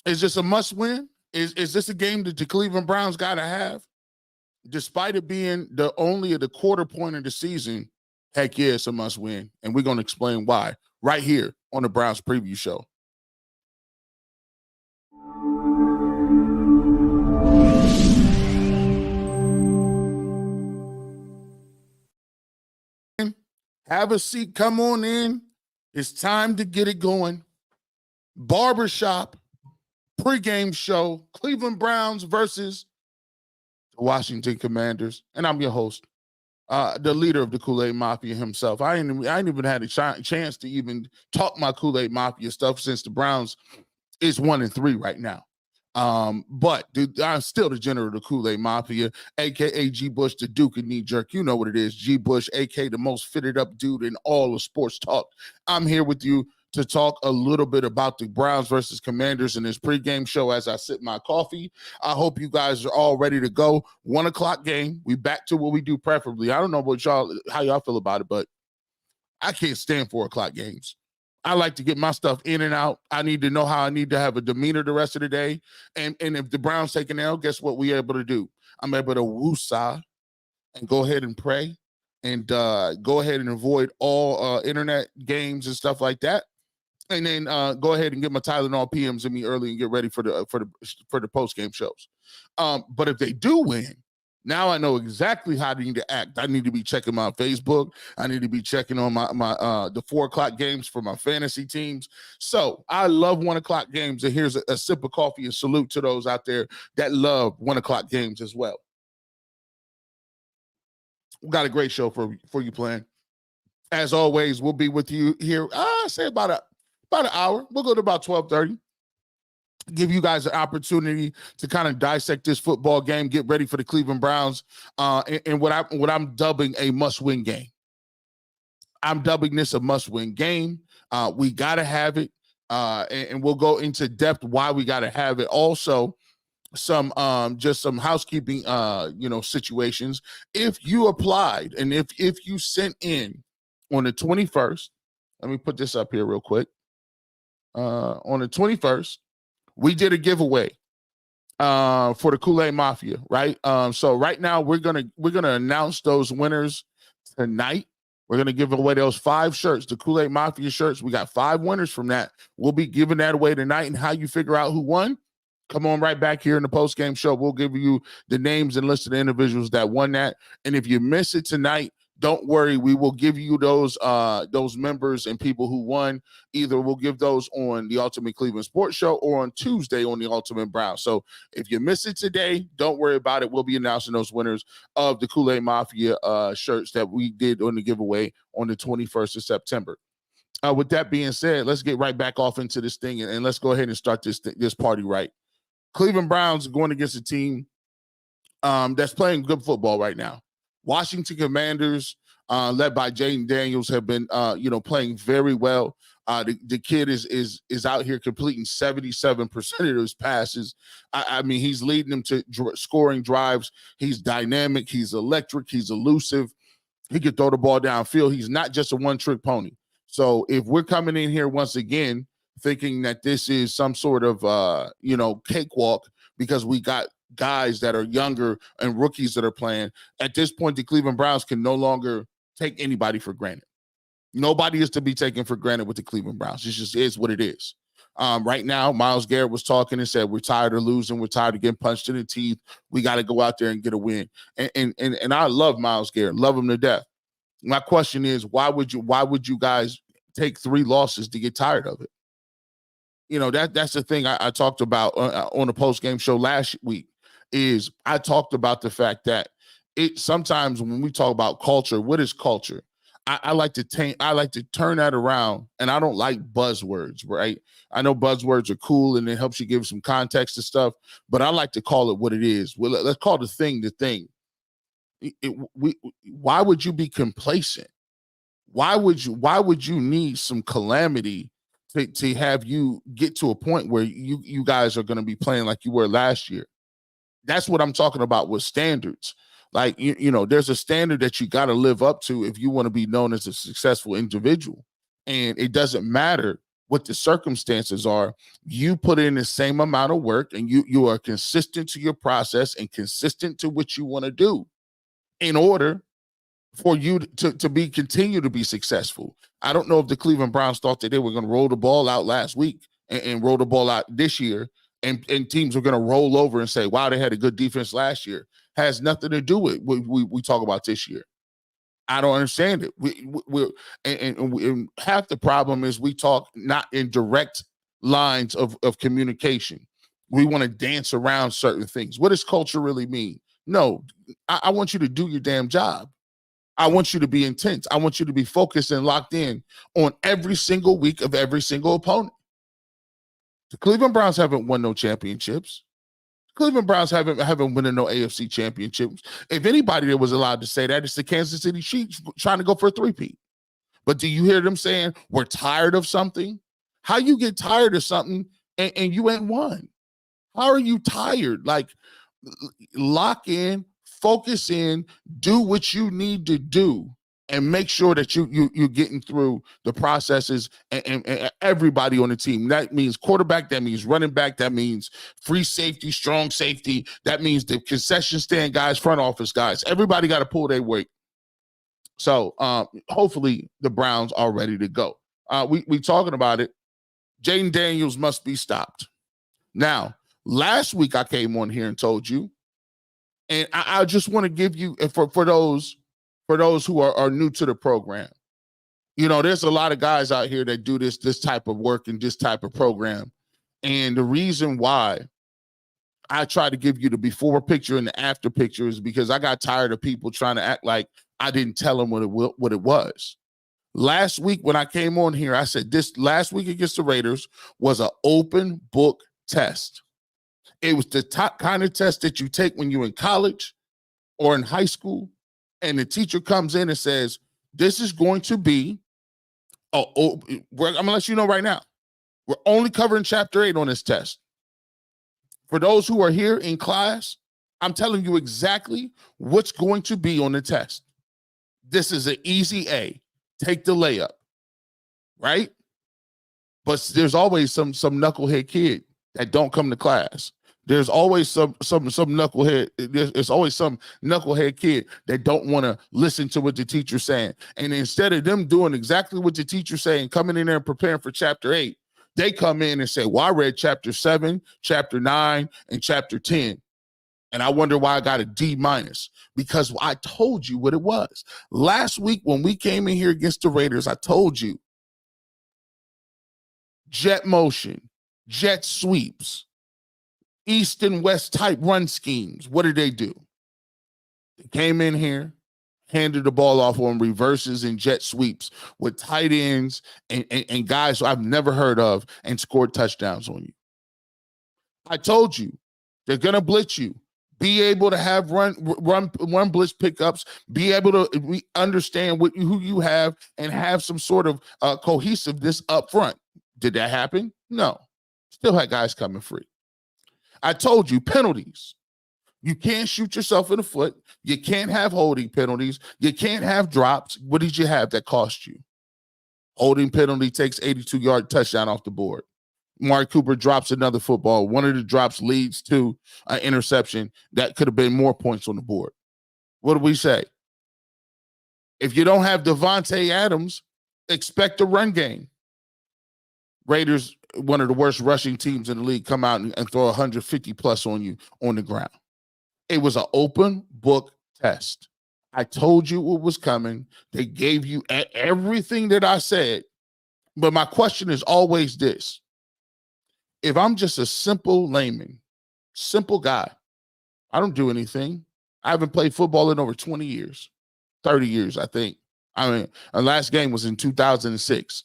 Is this a must win? Is this a game that the Cleveland Browns got to have? Despite it being only the quarter point of the season, heck yeah, it's a must win. And we're going to explain why right here on the Browns Preview Show. Have a seat. Come on in. It's time to get it going. Barbershop pregame show. Cleveland Browns versus the Washington Commanders. And I'm your host, the leader of the Kool-Aid Mafia himself. I ain't even had a chance to even talk my Kool-Aid Mafia stuff since the Browns is 1-3 right now. But dude, I'm still the general of the Kool-Aid Mafia, aka G Bush, the Duke of Knee Jerk. You know what it is. G Bush, aka the most fitted up dude in all of sports talk. I'm here with you to talk a little bit about the Browns versus Commanders in this pregame show as I sip my coffee. I hope you guys are all ready to go. 1 o'clock game. We back to what we do preferably. I don't know about y'all, how y'all feel about it, but I can't stand 4 o'clock games. I like to get my stuff in and out. I need to know how I need to have a demeanor the rest of the day. And if the Browns take an L, guess what we're able to do? I'm able to woosah and go ahead and pray and go ahead and avoid all internet games and stuff like that. And then go ahead and get my Tylenol PMs in me early and get ready for the post-game shows. But if they do win, now I know exactly how I need to act. I need to be checking my Facebook. I need to be checking on the 4 o'clock games for my fantasy teams. So I love 1 o'clock games. And here's a sip of coffee and salute to those out there that love 1 o'clock games as well. We got a great show for you planned. As always, we'll be with you here. Say about an hour. We'll go to about 12:30. Give you guys an opportunity to kind of dissect this football game, get ready for the Cleveland Browns, and what I'm dubbing a must-win game. I'm dubbing this a must-win game. We got to have it, and we'll go into depth why we got to have it. Also, some housekeeping, situations. If you applied and if you sent in on the 21st, let me put this up here real quick. On the 21st. We did a giveaway for the Kool-Aid Mafia, right? So right now we're gonna announce those winners tonight. We're gonna give away those 5 shirts, the Kool-Aid Mafia shirts. We got 5 winners from that. We'll be giving that away tonight. And how you figure out who won? Come on right back here in the post-game show. We'll give you the names and list of the individuals that won that. And if you miss it tonight, don't worry, we will give you those members and people who won. Either we'll give those on the Ultimate Cleveland Sports Show or on Tuesday on the Ultimate Browns. So if you miss it today, don't worry about it. We'll be announcing those winners of the Kool-Aid Mafia shirts that we did on the giveaway on the 21st of September. With that being said, let's get right back off into this thing and let's go ahead and start this party right. Cleveland Browns going against a team that's playing good football right now. Washington Commanders, led by Jayden Daniels, have been, playing very well. The kid is out here completing 77% of his passes. I mean, he's leading them to scoring drives. He's dynamic. He's electric. He's elusive. He can throw the ball downfield. He's not just a one-trick pony. So if we're coming in here once again thinking that this is some sort of, cakewalk because we got guys that are younger and rookies that are playing, at this point, the Cleveland Browns can no longer take anybody for granted. Nobody is to be taken for granted with the Cleveland Browns. It just is what it is. Right now, Myles Garrett was talking and said, we're tired of losing. We're tired of getting punched in the teeth. We got to go out there and get a win. And I love Myles Garrett, love him to death. My question is, why would you guys take 3 losses to get tired of it? That's the thing I talked about on a post-game show last week. Is I talked about the fact that sometimes when we talk about culture, what is culture? I like to turn that around, and I don't like buzzwords, right? I know buzzwords are cool and it helps you give some context to stuff, but I like to call it what it is. Well, let's call the thing the thing. Why would you be complacent? Why would you need some calamity to have you get to a point where you guys are going to be playing like you were last year? That's what I'm talking about with standards. Like, there's a standard that you got to live up to if you want to be known as a successful individual. And it doesn't matter what the circumstances are. You put in the same amount of work, and you are consistent to your process and consistent to what you want to do in order for you to continue to be successful. I don't know if the Cleveland Browns thought that they were going to roll the ball out last week and roll the ball out this year, and teams were going to roll over and say, wow, they had a good defense last year. Has nothing to do with what we talk about this year. I don't understand it. And half the problem is we talk not in direct lines of communication. We want to dance around certain things. What does culture really mean? No, I want you to do your damn job. I want you to be intense. I want you to be focused and locked in on every single week of every single opponent. The Cleveland Browns haven't won no championships. Cleveland Browns haven't won no AFC championships. If anybody that was allowed to say that, it's the Kansas City Chiefs trying to go for a three-peat. But do you hear them saying we're tired of something? How you get tired of something and you ain't won? How are you tired? Like, lock in, focus in, do what you need to do, and make sure that you're getting through the processes and everybody on the team. That means quarterback, that means running back, that means free safety, strong safety, that means the concession stand guys, front office guys. Everybody got to pull their weight. So hopefully the Browns are ready to go. We talking about it. Jayden Daniels must be stopped. Now, last week I came on here and told you, and I just want to give you, for those who are new to the program, there's a lot of guys out here that do this type of work and this type of program. And the reason why I try to give you the before picture and the after picture is because I got tired of people trying to act like I didn't tell them what it was. Last week when I came on here, I said this last week against the Raiders was an open book test. It was the top kind of test that you take when you're in college or in high school, and the teacher comes in and says, this is going to be, I'm going to let you know right now, we're only covering chapter 8 on this test. For those who are here in class, I'm telling you exactly what's going to be on the test. This is an easy A. Take the layup, right? But there's always some knucklehead kid that don't come to class. There's always some knucklehead. There's always some knucklehead kid that don't want to listen to what the teacher's saying. And instead of them doing exactly what the teacher's saying, coming in there and preparing for chapter 8, they come in and say, well, I read chapter 7, chapter 9, and chapter 10. And I wonder why I got a D-, because I told you what it was. Last week when we came in here against the Raiders, I told you jet motion, jet sweeps, east and west type run schemes. What did they do? They came in here, handed the ball off on reverses and jet sweeps with tight ends and guys who I've never heard of, and scored touchdowns on you. I told you they're going to blitz you. Be able to have run blitz pickups, be able to understand who you have and have some sort of cohesiveness up front. Did that happen? No. Still had guys coming free. I told you, penalties. You can't shoot yourself in the foot. You can't have holding penalties. You can't have drops. What did you have that cost you? Holding penalty takes 82-yard touchdown off the board. Mark Cooper drops another football. One of the drops leads to an interception that could have been more points on the board. What do we say? If you don't have Devontae Adams, expect a run game. Raiders, one of the worst rushing teams in the league, come out and throw 150 plus on you on the ground. It was an open book test. I told you what was coming. They gave you everything that I said. But my question is always this. If I'm just a simple layman, simple guy, I don't do anything. I haven't played football in over 20 years, 30 years, I think. I mean, our last game was in 2006.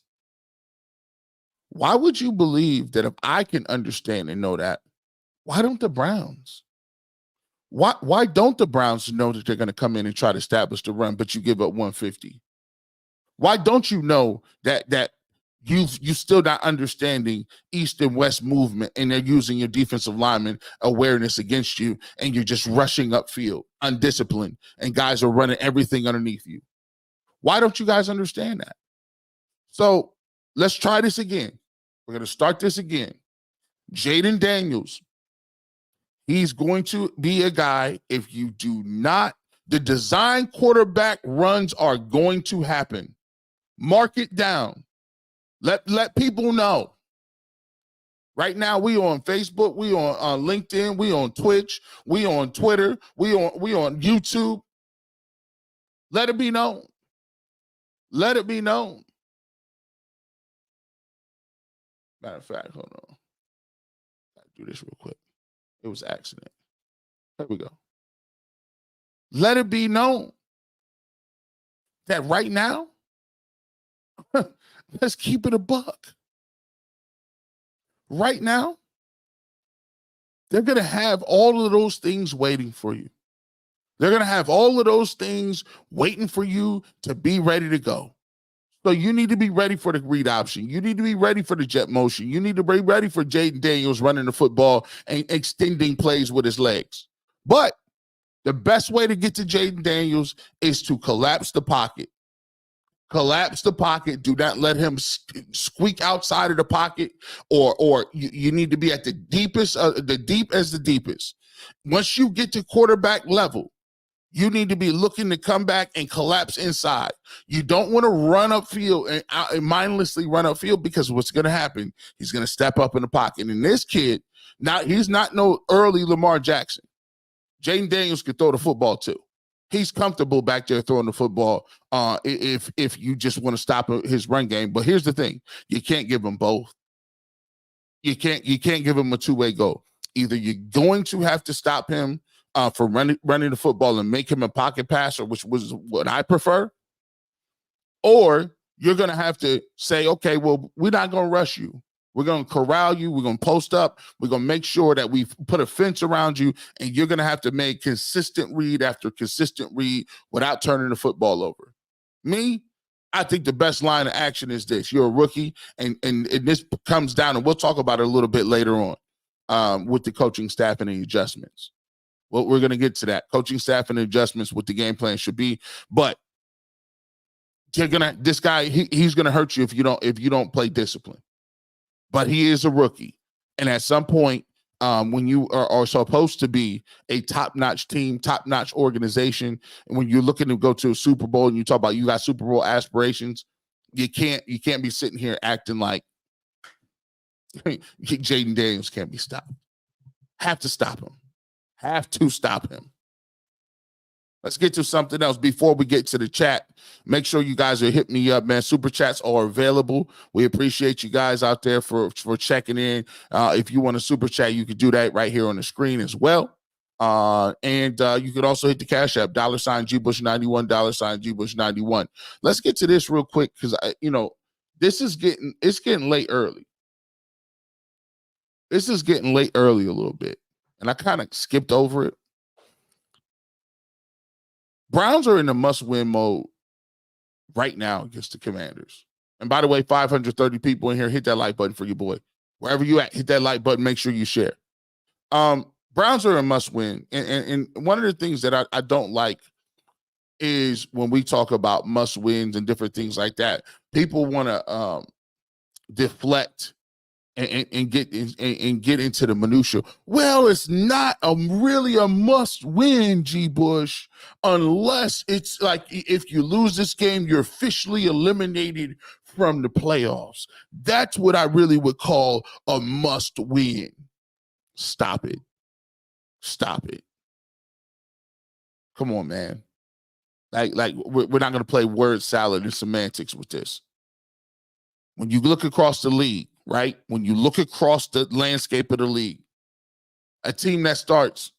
Why would you believe that if I can understand and know that, why don't the Browns? Why don't the Browns know that they're going to come in and try to establish the run, but you give up 150? Why don't you know that you still not understanding east and west movement, and they're using your defensive lineman awareness against you, and you're just rushing upfield, undisciplined, and guys are running everything underneath you? Why don't you guys understand that? So let's try this again. We're going to start this again. Jayden Daniels, he's going to be a guy, if you do not, the design quarterback runs are going to happen. Mark it down. Let people know. Right now, we on Facebook, we on LinkedIn, we on Twitch, we on Twitter, we on YouTube. Let it be known. Let it be known. Matter of fact, hold on. Gotta do this real quick. It was an accident. There we go. Let it be known that right now, let's keep it a buck. Right now, they're going to have all of those things waiting for you. They're going to have all of those things waiting for you to be ready to go. So you need to be ready for the read option. You need to be ready for the jet motion. You need to be ready for Jayden Daniels running the football and extending plays with his legs. But the best way to get to Jayden Daniels is to collapse the pocket. Collapse the pocket. Do not let him squeak outside of the pocket, or you need to be at the deepest, the deepest. Once you get to quarterback level, you need to be looking to come back and collapse inside. You don't want to run upfield and mindlessly run upfield, because what's going to happen, he's going to step up in the pocket. And this kid, he's not no early Lamar Jackson. Jayden Daniels could throw the football too. He's comfortable back there throwing the football if you just want to stop his run game. But here's the thing. You can't give him both. You can't give him a two-way goal. Either you're going to have to stop him from running the football and make him a pocket passer, which was what I prefer, or you're going to have to say, okay, well, we're not going to rush you. We're going to corral you. We're going to post up. We're going to make sure that we put a fence around you, and you're going to have to make consistent read after consistent read without turning the football over. Me, I think the best line of action is this. You're a rookie, and this comes down, and we'll talk about it a little bit later on with the coaching staff and the adjustments. Well, we're going to get to that. Coaching staff and adjustments, what the game plan should be. But this guy, he's going to hurt you if you don't play discipline. But he is a rookie. And at some point, when you are supposed to be a top-notch team, top-notch organization, and when you're looking to go to a Super Bowl and you talk about you got Super Bowl aspirations, you can't be sitting here acting like Jayden Daniels can't be stopped. Have to stop him. Have to stop him. Let's get to something else before we get to the chat. Make sure you guys are hitting me up, man. Super chats are available. We appreciate you guys out there for checking in. If you want a super chat, you can do that right here on the screen as well. And you could also hit the Cash App, $GBush91, $GBush91. Let's get to this real quick, because this is getting late early. This is getting late early a little bit, and I kind of skipped over it. Browns are in the must-win mode right now against the Commanders. And by the way, 530 people in here, hit that like button for your boy. Wherever you at, hit that like button. Make sure you share. Browns are a must-win. And one of the things that I don't like is when we talk about must-wins and different things like that, people want to deflect and get into the minutia. Well, it's not really a must win, G. Bush, unless it's like if you lose this game, you're officially eliminated from the playoffs. That's what I really would call a must win. Stop it. Stop it. Come on, man. Like we're not going to play word salad and semantics with this. When you look across the league, right? When you look across the landscape of the league, a team that starts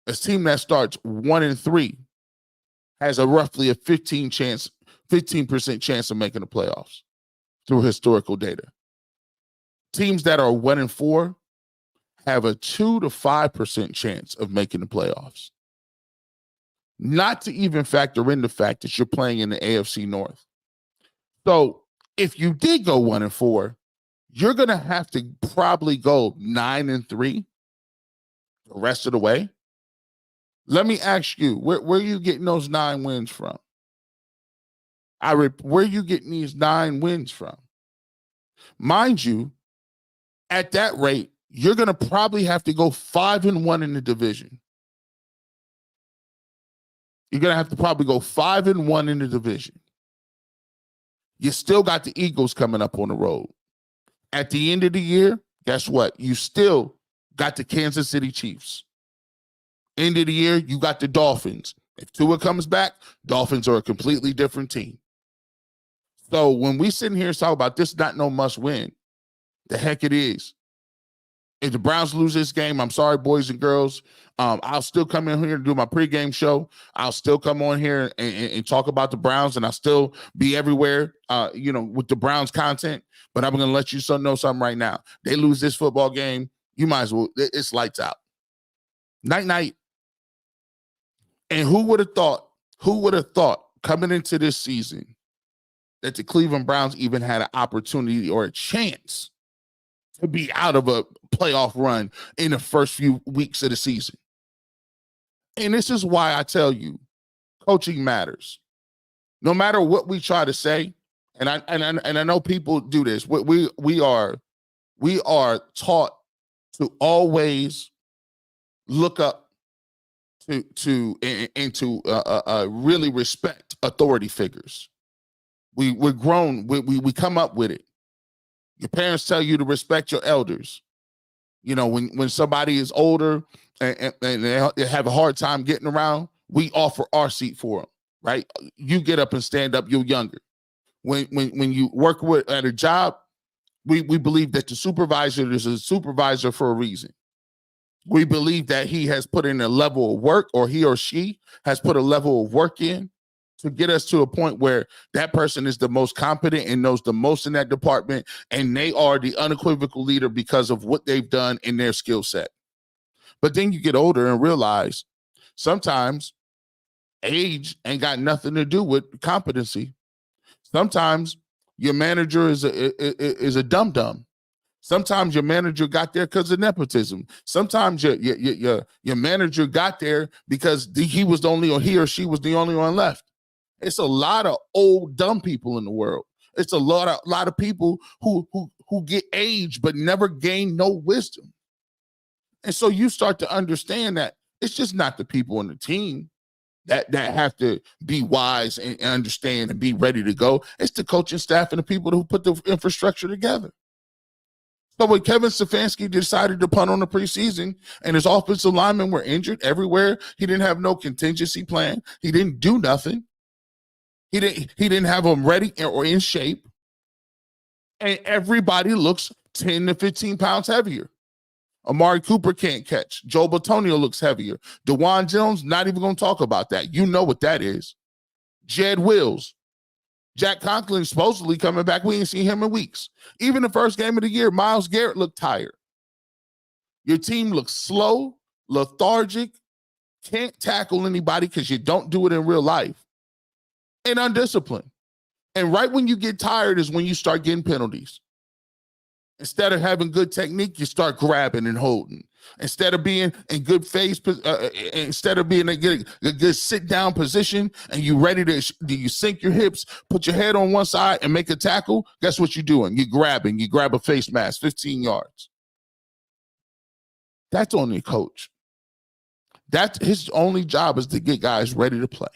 1-3 has a roughly a 15% chance of making the playoffs through historical data. Teams that are 1-4 have a 2 to 5% chance of making the playoffs. Not to even factor in the fact that you're playing in the AFC North. So if you did go 1-4, you're going to have to probably go 9-3 the rest of the way. Let me ask you, where are you getting those 9 wins from? Where are you getting these 9 wins from? Mind you, At that rate, you're going to probably have to go 5-1 in the division. You're going to have to probably go 5-1 in the division. You still got the Eagles coming up on the road. At the end of the year, guess what? You still got the Kansas City Chiefs. End of the year, you got the Dolphins. If Tua comes back, Dolphins are a completely different team. So when we sit here and talk about this not no must win, the heck it is. If the Browns lose this game, I'm sorry, boys and girls. I'll still come in here and do my pregame show. I'll still come on here and talk about the Browns, and I'll still be everywhere, with the Browns content. But I'm going to let you know something right now. They lose this football game, you might as well. It's lights out. Night. And who would have thought coming into this season that the Cleveland Browns even had an opportunity or a chance to be out of a playoff run in the first few weeks of the season? And this is why I tell you, coaching matters. No matter what we try to say, and I know people do this. We are taught to always look up to really respect authority figures. We're grown. We come up with it. Your parents tell you to respect your elders. When somebody is older and they have a hard time getting around, we offer our seat for them, right? You get up and stand up, you're younger. When you work at a job, we believe that the supervisor is a supervisor for a reason. We believe that he has put in a level of work, or he or she has put a level of work in to get us to a point where that person is the most competent and knows the most in that department, and they are the unequivocal leader because of what they've done in their skill set. But then you get older and realize sometimes age ain't got nothing to do with competency. Sometimes your manager is a dum-dum. Sometimes your manager got there because of nepotism. Sometimes your manager got there because he was the only, or he or she was the only one left. It's a lot of old dumb people in the world. It's a lot of people who get age but never gain no wisdom. And so you start to understand that it's just not the people on the team that have to be wise and understand and be ready to go. It's the coaching staff and the people who put the infrastructure together. So when Kevin Stefanski decided to punt on the preseason and his offensive linemen were injured everywhere, he didn't have no contingency plan. He didn't do nothing. He didn't have them ready or in shape. And everybody looks 10 to 15 pounds heavier. Amari Cooper can't catch. Joe Batonio looks heavier. DeJuan Jones, not even going to talk about that. You know what that is. Jed Wills. Jack Conklin supposedly coming back. We ain't seen him in weeks. Even the first game of the year, Myles Garrett looked tired. Your team looks slow, lethargic, can't tackle anybody because you don't do it in real life, and undisciplined. And right when you get tired is when you start getting penalties. Instead of having good technique, you start grabbing and holding. Instead of being in good face, instead of being a good sit-down position and you ready to you sink your hips, put your head on one side and make a tackle, guess what you're doing? You're grabbing. You grab a face mask, 15 yards. That's on the coach. That's his only job, is to get guys ready to play.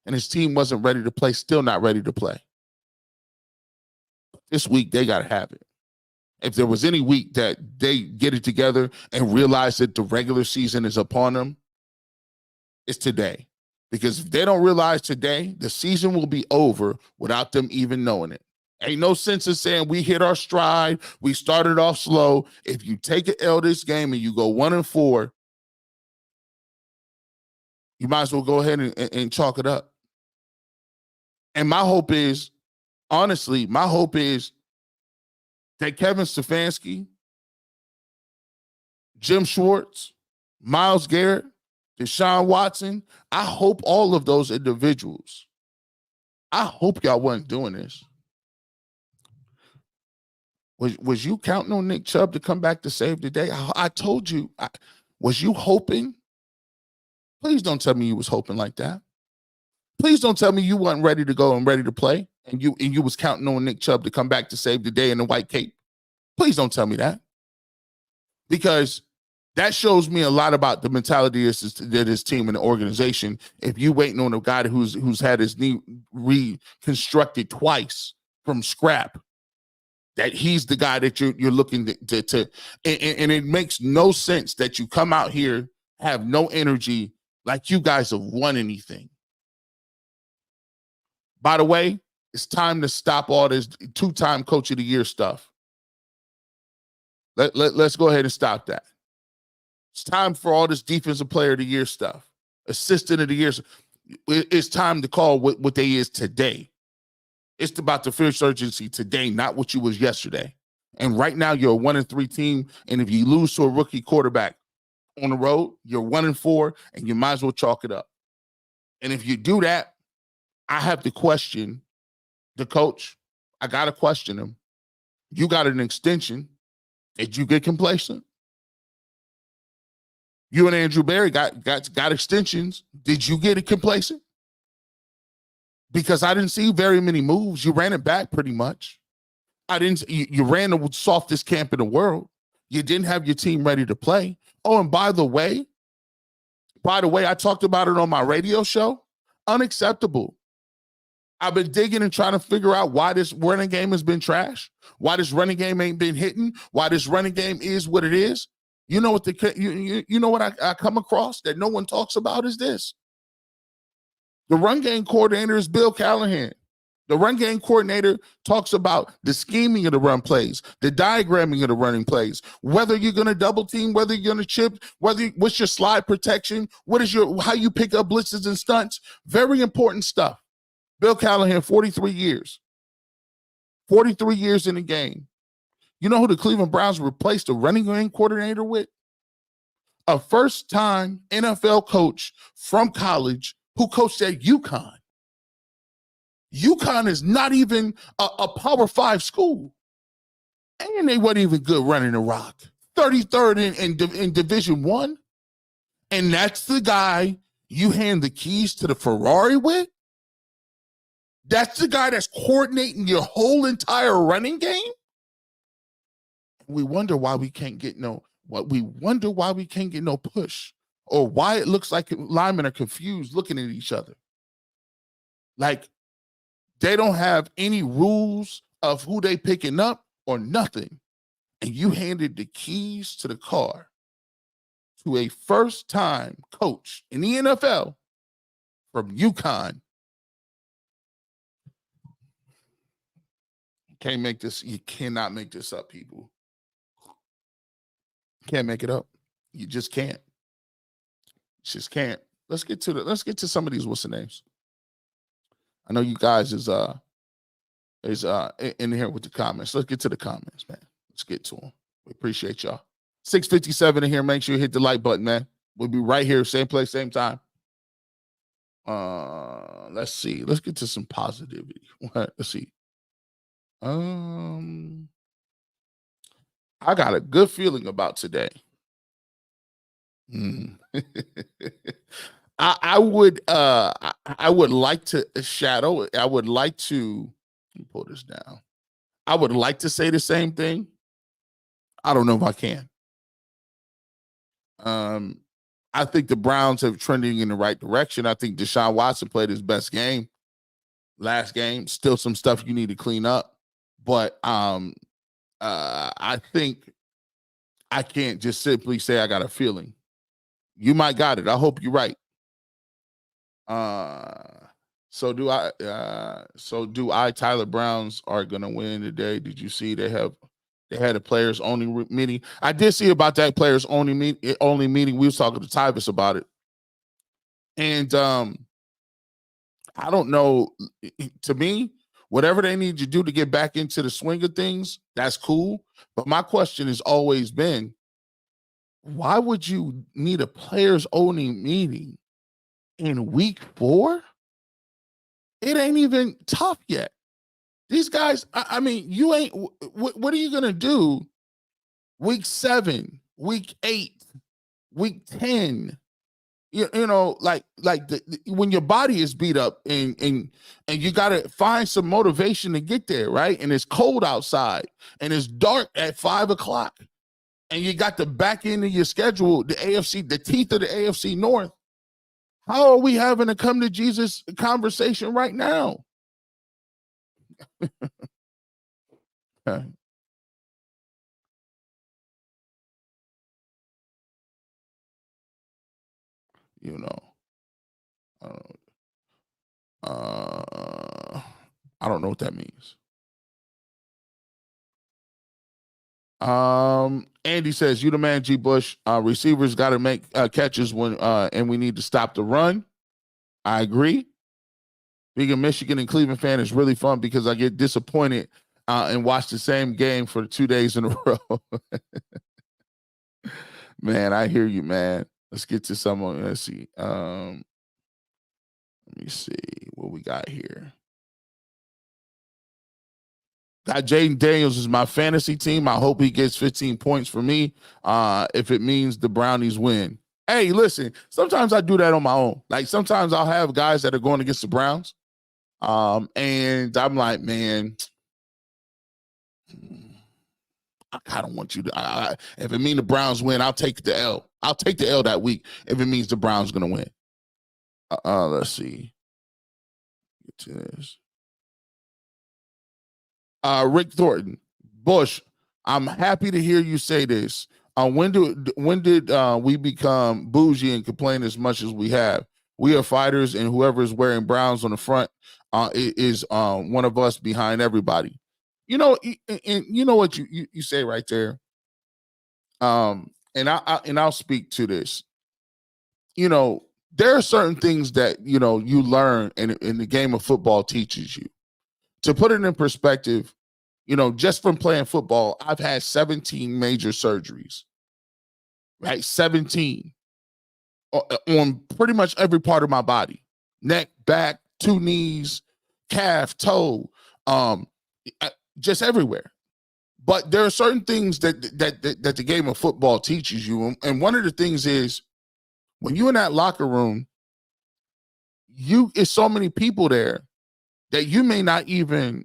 And his team wasn't ready to play, still not ready to play. This week, they got to have it. If there was any week that they get it together and realize that the regular season is upon them, it's today. Because if they don't realize today, the season will be over without them even knowing it. Ain't no sense in saying we hit our stride, we started off slow. If you take an L this game and you go 1-4, you might as well go ahead and chalk it up. And my hope is, honestly, that Kevin Stefanski, Jim Schwartz, Myles Garrett, Deshaun Watson, I hope all of those individuals, I hope y'all wasn't doing this. Was you counting on Nick Chubb to come back to save the day? I told you. Was you hoping? Please don't tell me you was hoping like that. Please don't tell me you weren't ready to go and ready to play, and you was counting on Nick Chubb to come back to save the day in the white cape. Please don't tell me that, because that shows me a lot about the mentality of his team and the organization. If you waiting on a guy who's had his knee reconstructed twice from scrap, that he's the guy that you're looking to and it makes no sense that you come out here, have no energy, like you guys have won anything. By the way, it's time to stop all this two-time coach of the year stuff. Let's go ahead and stop that. It's time for all this defensive player of the year stuff, assistant of the year. It's time to call what they is today. It's about the fierce urgency today, not what you was yesterday. And right now, you're a 1-3 team. And if you lose to a rookie quarterback on the road, you're 1-4, and you might as well chalk it up. And if you do that, I have to question the coach. I got to question him. You got an extension. Did you get complacent? You and Andrew Berry got extensions. Did you get it complacent? Because I didn't see very many moves. You ran it back pretty much. You ran the softest camp in the world. You didn't have your team ready to play. Oh, and by the way, I talked about it on my radio show. Unacceptable. I've been digging and trying to figure out why this running game has been trash, why this running game ain't been hitting, why this running game is what it is. You know what you know what I come across that no one talks about is this. The run game coordinator is Bill Callahan. The run game coordinator talks about the scheming of the run plays, the diagramming of the running plays, whether you're going to double team, whether you're going to chip, what's your slide protection, how you pick up blitzes and stunts. Very important stuff. Bill Callahan, 43 years. 43 years in the game. You know who the Cleveland Browns replaced the running game coordinator with? A first-time NFL coach from college who coached at UConn. UConn is not even a Power 5 school. And they weren't even good running the rock. 33rd in Division I. And that's the guy you hand the keys to the Ferrari with? That's the guy that's coordinating your whole entire running game? We wonder why we can't get no push, or why it looks like linemen are confused looking at each other. Like they don't have any rules of who they picking up or nothing. And you handed the keys to the car to a first-time coach in the NFL from UConn. Can't make this. You cannot make this up, people. Can't make it up. You just can't. Just can't. Let's get to some of these what's the names. I know you guys is in here with the comments. Let's get to the comments, man. Let's get to them. We appreciate y'all. 6:57 in here. Make sure you hit the like button, man. We'll be right here, same place, same time. Let's see. Let's get to some positivity. Let's see. I got a good feeling about today. I would like to shadow. I would like to pull this down. I would like to say the same thing. I don't know if I can. I think the Browns have trending in the right direction. I think Deshaun Watson played his best game last game. Still some stuff you need to clean up. But I think I can't just simply say I got a feeling. You might got it. I hope you're right. So do I. Tyler Browns are gonna win today. Did you see they had a players only meeting? I did see about that players only meeting. We was talking to Tyvis about it, and I don't know. To me, whatever they need to do to get back into the swing of things, that's cool. But my question has always been, why would you need a players only meeting in week 4? It ain't even tough yet. These guys, I mean, you ain't, what are you going to do week 7, week 8, week 10? when your body is beat up and you got to find some motivation to get there, right? And it's cold outside and it's dark at 5:00 and you got the back end of your schedule, the teeth of the AFC North. How are we having a come to Jesus conversation right now? I don't know what that means. Andy says, "You the man, G. Bush. Receivers got to make catches when and we need to stop the run." I agree. Being a Michigan and Cleveland fan is really fun because I get disappointed and watch the same game for 2 days in a row. Man, I hear you, man. Let's get to someone. Let's see. Let me see what we got here. Got Jayden Daniels is my fantasy team. I hope he gets 15 points for me if it means the Brownies win. Hey, listen, sometimes I do that on my own. Like sometimes I'll have guys that are going against the Browns. And I'm like, man, I kind of want you to, if it means the Browns win, I'll take the L. I'll take the L that week if it means the Browns going to win. Let's see. Get to this. Rick Thornton, Bush, I'm happy to hear you say this. When did we become bougie and complain as much as we have? We are fighters, and whoever is wearing Browns on the front is one of us behind everybody. You know, and you know what you say right there. And I'll speak to this. You know, there are certain things that you learn in the game of football teaches you. To put it in perspective, just from playing football, I've had 17 major surgeries, right? 17 on pretty much every part of my body, neck, back, 2 knees, calf, toe, just everywhere. But there are certain things that the game of football teaches you. And one of the things is when you're in that locker room, it's so many people there that you may not even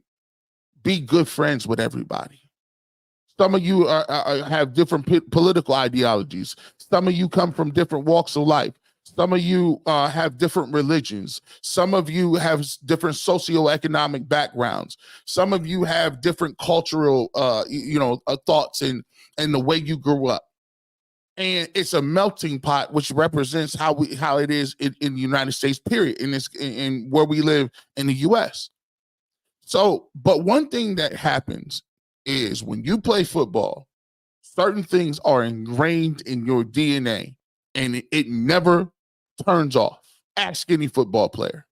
be good friends with everybody. Some of you have different political ideologies. Some of you come from different walks of life. Some of you have different religions. Some of you have different socioeconomic backgrounds. Some of you have different cultural, thoughts and the way you grew up. And it's a melting pot, which represents how it is in the United States, period, in where we live in the U.S. So, but one thing that happens is when you play football, certain things are ingrained in your DNA, and it never turns off. Ask any football player.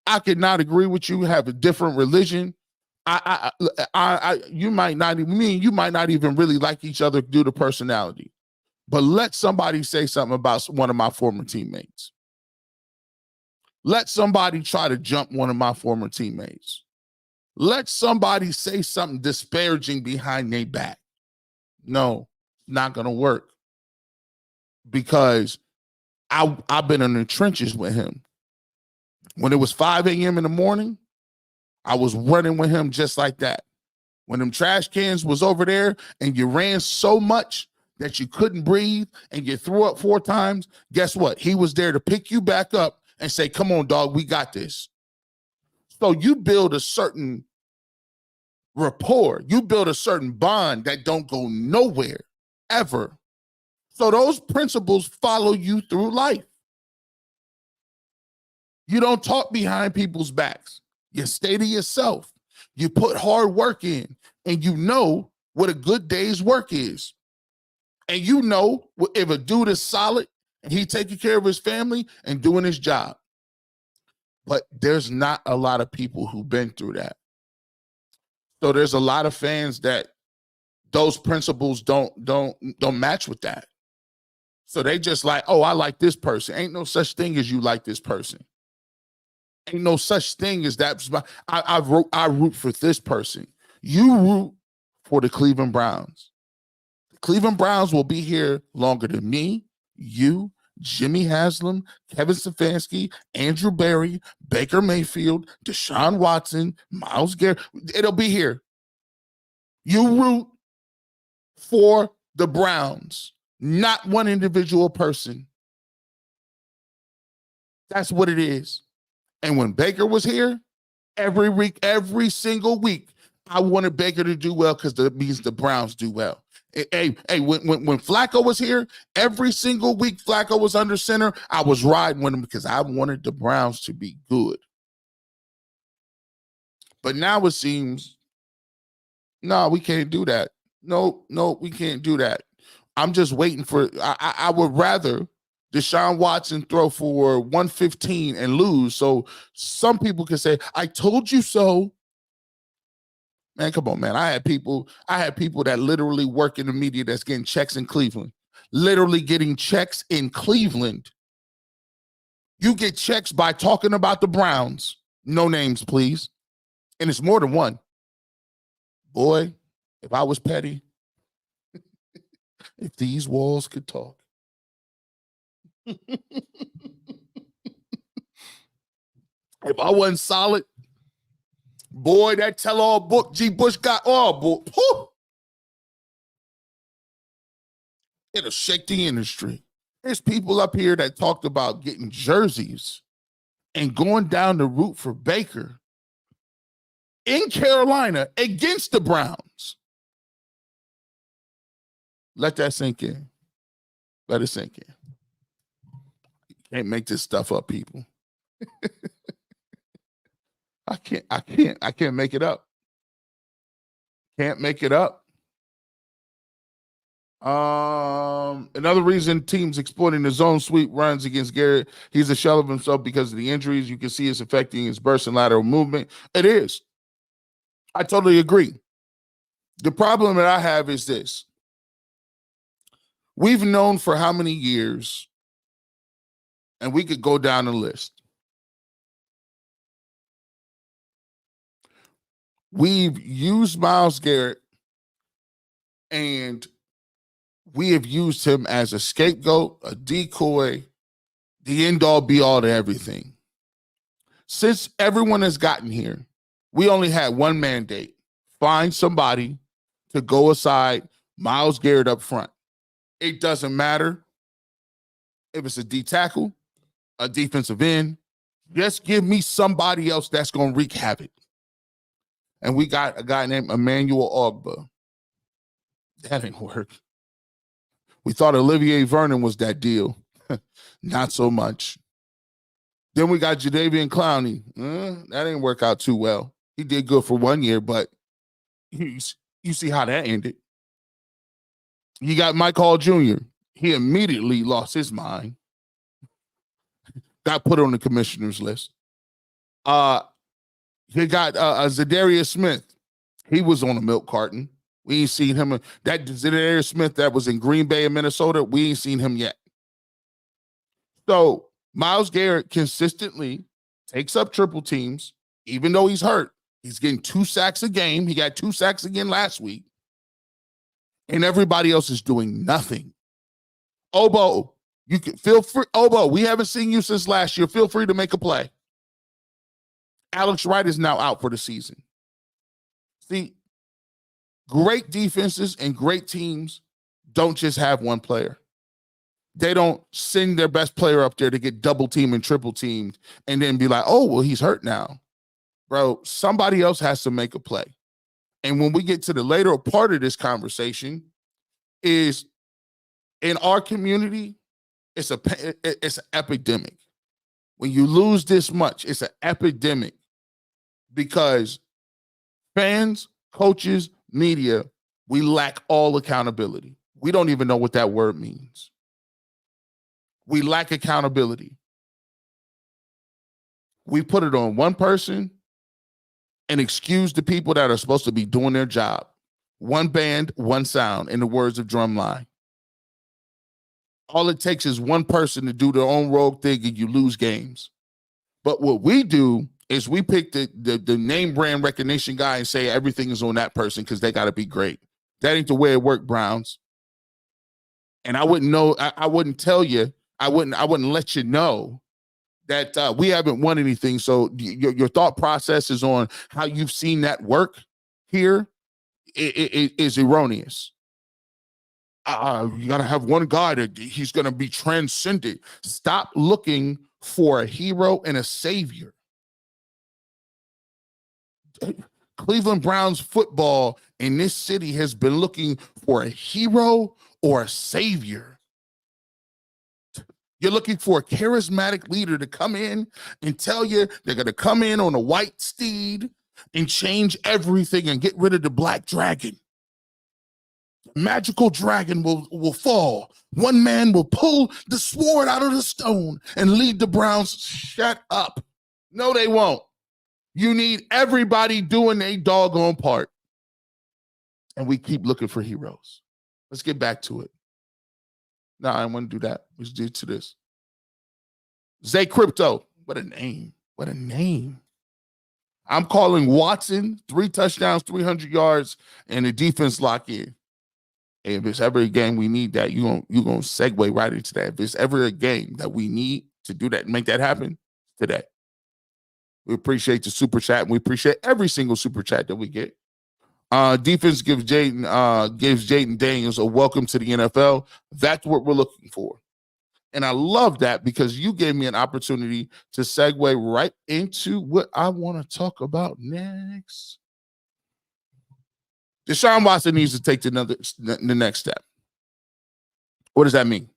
I could not agree with you, have a different religion. You might not even really like each other due to personality. But let somebody say something about one of my former teammates. Let somebody try to jump one of my former teammates. Let somebody say something disparaging behind their back. No, not going to work. Because I've been in the trenches with him. When it was 5 a.m. in the morning, I was running with him just like that. When them trash cans was over there and you ran so much that you couldn't breathe and you threw up 4 times, guess what? He was there to pick you back up and say, come on, dog, we got this. So you build a certain rapport. You build a certain bond that don't go nowhere, ever. So those principles follow you through life. You don't talk behind people's backs. You stay to yourself. You put hard work in, and you know what a good day's work is. And you know if a dude is solid and he taking care of his family and doing his job. But there's not a lot of people who've been through that. So there's a lot of fans that those principles don't match with that. So they just like, oh, I like this person. Ain't no such thing as you like this person. Ain't no such thing as that. I root for this person. You root for the Cleveland Browns. The Cleveland Browns will be here longer than me, you, Jimmy Haslam, Kevin Stefanski, Andrew Berry, Baker Mayfield, Deshaun Watson, Myles Garrett. It'll be here. You root for the Browns, not one individual person. That's what it is. And when Baker was here, every week, every single week, I wanted Baker to do well because that means the Browns do well. Hey, when Flacco was here, every single week Flacco was under center, I was riding with him because I wanted the Browns to be good. But now it seems, no, we can't do that. No, we can't do that. I'm just waiting for, I would rather Deshaun Watson throw for 115 and lose so some people can say, I told you so. Man, come on, man. I had people that literally work in the media that's getting checks in Cleveland. Literally getting checks in Cleveland. You get checks by talking about the Browns. No names, please. And it's more than one. Boy, if I was petty, if these walls could talk. If I wasn't solid, boy, that tell-all book G. Bush got, oh, boy. Whew. It'll shake the industry. There's people up here that talked about getting jerseys and going down the route for Baker in Carolina against the Browns. Let that sink in. Let it sink in. You can't make this stuff up, people. I can't make it up. Can't make it up. Another reason teams exploiting the zone sweep runs against Garrett, he's a shell of himself because of the injuries. You can see it's affecting his burst and lateral movement. It is. I totally agree. The problem that I have is this. We've known for how many years, and we could go down the list. We've used Myles Garrett, and we have used him as a scapegoat, a decoy, the end-all, be-all to everything. Since everyone has gotten here, we only had one mandate: find somebody to go aside Myles Garrett up front. It doesn't matter if it's a D tackle, a defensive end. Just give me somebody else that's going to wreak havoc. And we got a guy named Emmanuel Ogbah. That didn't work. We thought Olivier Vernon was that deal. Not so much. Then we got Jadeveon Clowney. That didn't work out too well. He did good for 1 year, but you see how that ended. You got Mike Hall Jr. He immediately lost his mind. Got put on the commissioner's list. He got Zadarius Smith. He was on a milk carton. We ain't seen him. That Zadarius Smith that was in Green Bay and Minnesota, we ain't seen him yet. So Myles Garrett consistently takes up triple teams, even though he's hurt. He's getting 2 sacks a game. He got 2 sacks again last week. And everybody else is doing nothing. Obo, you can feel free. Obo, we haven't seen you since last year. Feel free to make a play. Alex Wright is now out for the season. See, great defenses and great teams don't just have one player. They don't send their best player up there to get double teamed and triple teamed and then be like, oh, well, he's hurt now. Bro, somebody else has to make a play. And when we get to the later part of this conversation is in our community, it's an epidemic. When you lose this much, it's an epidemic because fans, coaches, media, we lack all accountability. We don't even know what that word means. We lack accountability. We put it on one person and excuse the people that are supposed to be doing their job. One band, one sound, in the words of Drumline. All it takes is one person to do their own rogue thing and you lose games. But what we do is we pick the name brand recognition guy and say everything is on that person because they got to be great. That ain't the way it works, Browns. And I wouldn't know, I wouldn't tell you I wouldn't let you know that we haven't won anything. So your thought process is on how you've seen that work here is erroneous. You got to have one guy that he's going to be transcendent. Stop looking for a hero and a savior. Cleveland Browns football in this city has been looking for a hero or a savior. You're looking for a charismatic leader to come in and tell you they're going to come in on a white steed and change everything and get rid of the black dragon. Magical dragon will fall. One man will pull the sword out of the stone and lead the Browns. Shut up. No, they won't. You need everybody doing a doggone part. And we keep looking for heroes. Let's get back to it. No, I don't want to do that. Let's do to this. Zay Crypto. What a name. What a name. I'm calling Watson 3 touchdowns, 300 yards, and the defense lock in. And if it's ever a game we need that, you're gonna segue right into that. If it's ever a game that we need to do that, make that happen today. We appreciate the super chat, and we appreciate every single super chat that we get. Defense gives Jayden Daniels a welcome to the NFL. That's what we're looking for. And I love that because you gave me an opportunity to segue right into what I want to talk about next. Deshaun Watson needs to take the next step. What does that mean?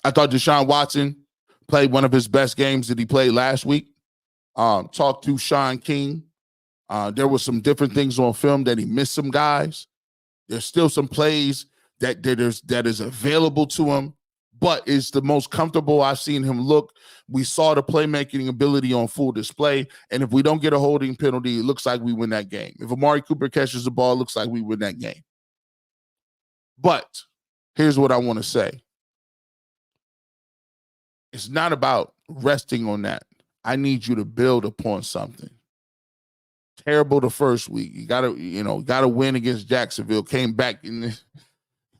I thought Deshaun Watson played one of his best games that he played last week. Talked to Sean King. There were some different things on film that he missed some guys. There's still some plays that is available to him, but it's the most comfortable I've seen him look. We saw the playmaking ability on full display, and if we don't get a holding penalty, it looks like we win that game. If Amari Cooper catches the ball, it looks like we win that game. But here's what I want to say. It's not about resting on that. I need you to build upon something. Terrible the first week. You gotta win against Jacksonville. Came back and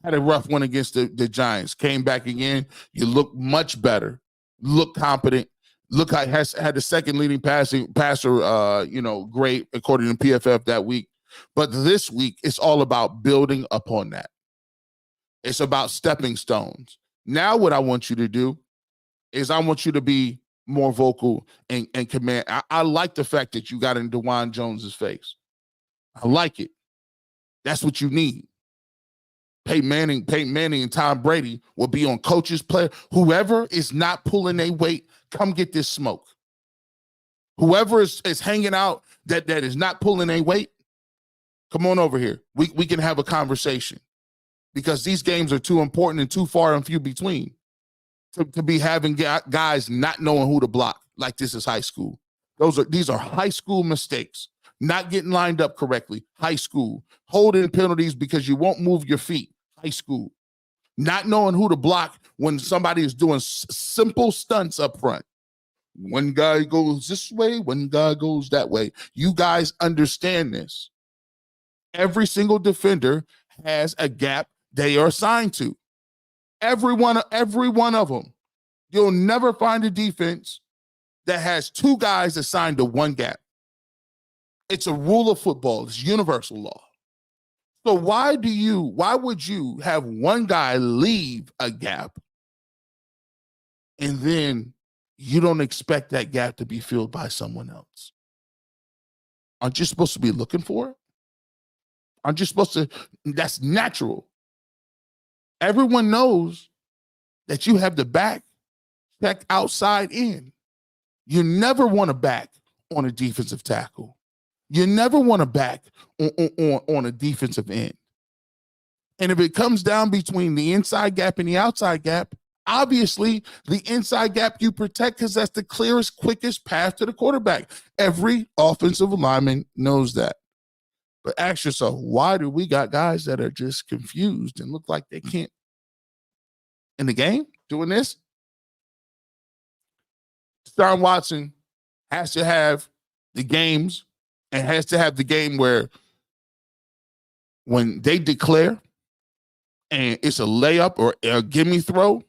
had a rough one against the Giants. Came back again. You look much better. Look competent. Look, I had the second leading passer, great according to PFF that week. But this week, it's all about building upon that. It's about stepping stones. Now, what I want you to do is I want you to be more vocal and command. I like the fact that you got in DeJuan Jones's face. I like it. That's what you need. Peyton Manning and Tom Brady will be on coaches, player. Whoever is not pulling their weight, come get this smoke. Whoever is hanging out that is not pulling their weight, come on over here. We can have a conversation because these games are too important and too far and few between to be having guys not knowing who to block like this is high school. These are high school mistakes. Not getting lined up correctly, high school. Holding penalties because you won't move your feet, high school. Not knowing who to block when somebody is doing simple stunts up front. One guy goes this way, one guy goes that way. You guys understand this. Every single defender has a gap they are assigned to. Every one of them. You'll never find a defense that has two guys assigned to one gap. It's a rule of football. It's universal law. So why would you have one guy leave a gap and then you don't expect that gap to be filled by someone else? Aren't you supposed to be looking for it? Aren't you supposed to? That's natural. Everyone knows that you have the back check outside in. You never want to back on a defensive tackle. You never want to back on a defensive end. And if it comes down between the inside gap and the outside gap, obviously the inside gap you protect because that's the clearest, quickest path to the quarterback. Every offensive lineman knows that. But ask yourself, why do we got guys that are just confused and look like they can't in the game doing this? Deshaun Watson has to have the games and has to have the game where when they declare and it's a layup or a gimme throw,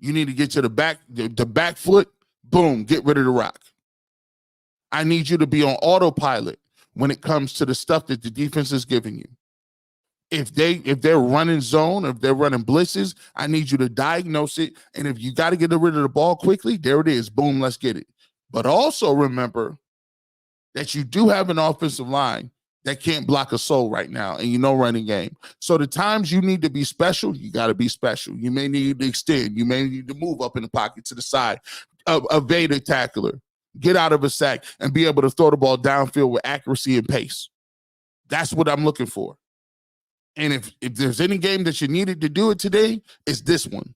You need to get to the back foot, boom, get rid of the rock. I need you to be on autopilot when it comes to the stuff that the defense is giving you. If they're running zone, if they're running blitzes, I need you to diagnose it. And if you got to get rid of the ball quickly, there it is. Boom, let's get it. But also remember that you do have an offensive line that can't block a soul right now, and running game. So the times you need to be special, you got to be special. You may need to extend. You may need to move up in the pocket to the side, evade a tackler, get out of a sack, and be able to throw the ball downfield with accuracy and pace. That's what I'm looking for. And if there's any game that you needed to do it today, it's this one.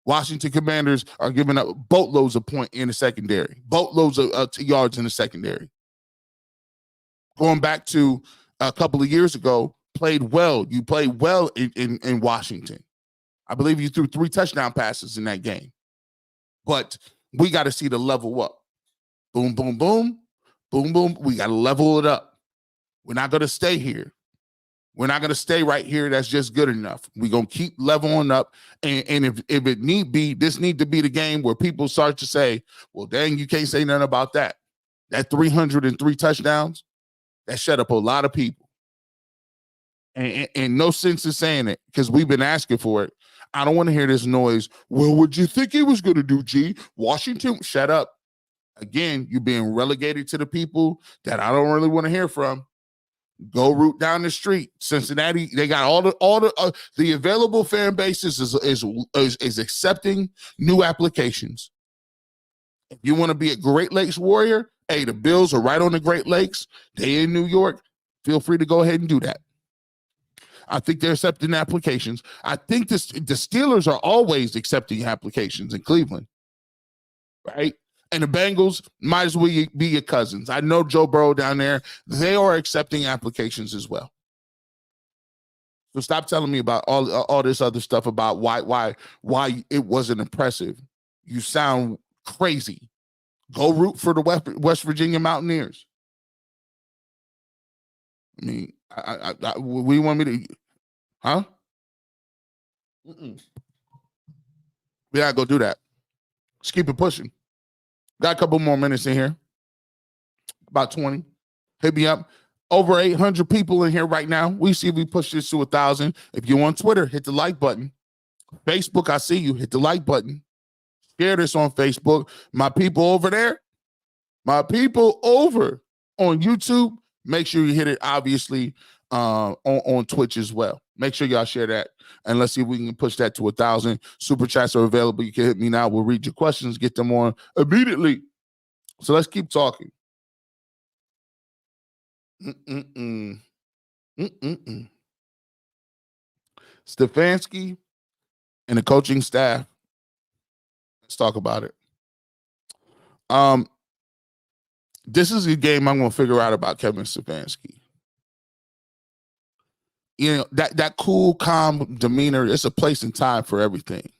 Washington Commanders are giving up boatloads of points in the secondary, boatloads of yards in the secondary. Going back to a couple of years ago, played well. You played well in Washington. I believe you threw 3 touchdown passes in that game. But we got to see the level up. Boom, boom, boom, boom, boom. We got to level it up. We're not going to stay here. We're not going to stay right here. That's just good enough. We're going to keep leveling up. And if it need be, this need to be the game where people start to say, well, dang, you can't say nothing about that. That 303 touchdowns, that shut up a lot of people. And no sense in saying it because we've been asking for it. I don't want to hear this noise. Well, what'd you think he was going to do, G? Washington, shut up. Again, you're being relegated to the people that I don't really want to hear from. Go root down the street. Cincinnati, they got all the available fan bases is accepting new applications. If you want to be a Great Lakes Warrior, hey, the Bills are right on the Great Lakes. They in New York. Feel free to go ahead and do that. I think they're accepting applications. I think the Steelers are always accepting applications in Cleveland, right? And the Bengals might as well be your cousins. I know Joe Burrow down there. They are accepting applications as well. So stop telling me about all this other stuff about why it wasn't impressive. You sound crazy. Go root for the West Virginia Mountaineers. I mean, we want me to, huh? We gotta go do that. Let's keep it pushing. Got a couple more minutes in here. About 20. Hit me up. Over 800 people in here right now. We see if we push this to 1,000. If you're on Twitter, hit the like button. Facebook, I see you. Hit the like button. Share this on Facebook. My people over there, my people over on YouTube, make sure you hit it, obviously, on Twitch as well. Make sure y'all share that. And let's see if we can push that to 1,000. Super chats are available. You can hit me now. We'll read your questions, get them on immediately. So let's keep talking. Stefanski and the coaching staff. Let's talk about it. This is a game I'm going to figure out about Kevin Stefanski. You know, that cool, calm demeanor, it's a place and time for everything.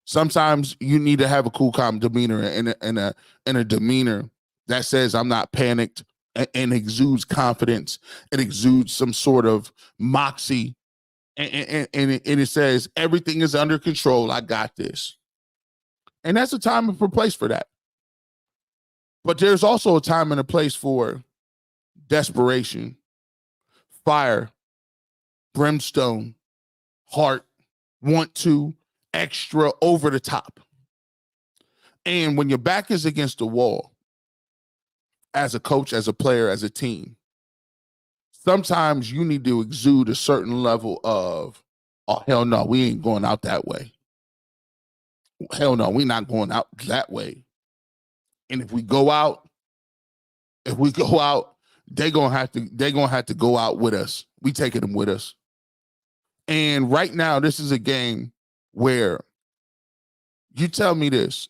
Sometimes you need to have a cool, calm demeanor and a demeanor that says I'm not panicked and exudes confidence. It exudes some sort of moxie. And it says everything is under control. I got this. And that's a time and a place for that. But there's also a time and a place for desperation, fire, brimstone, heart, want to, extra, over the top. And when your back is against the wall, as a coach, as a player, as a team, sometimes you need to exude a certain level of, oh, hell no, we ain't going out that way. Hell no, we're not going out that way. And if we go out, they're gonna have to go out with us. We taking them with us. And right now, this is a game where you tell me this.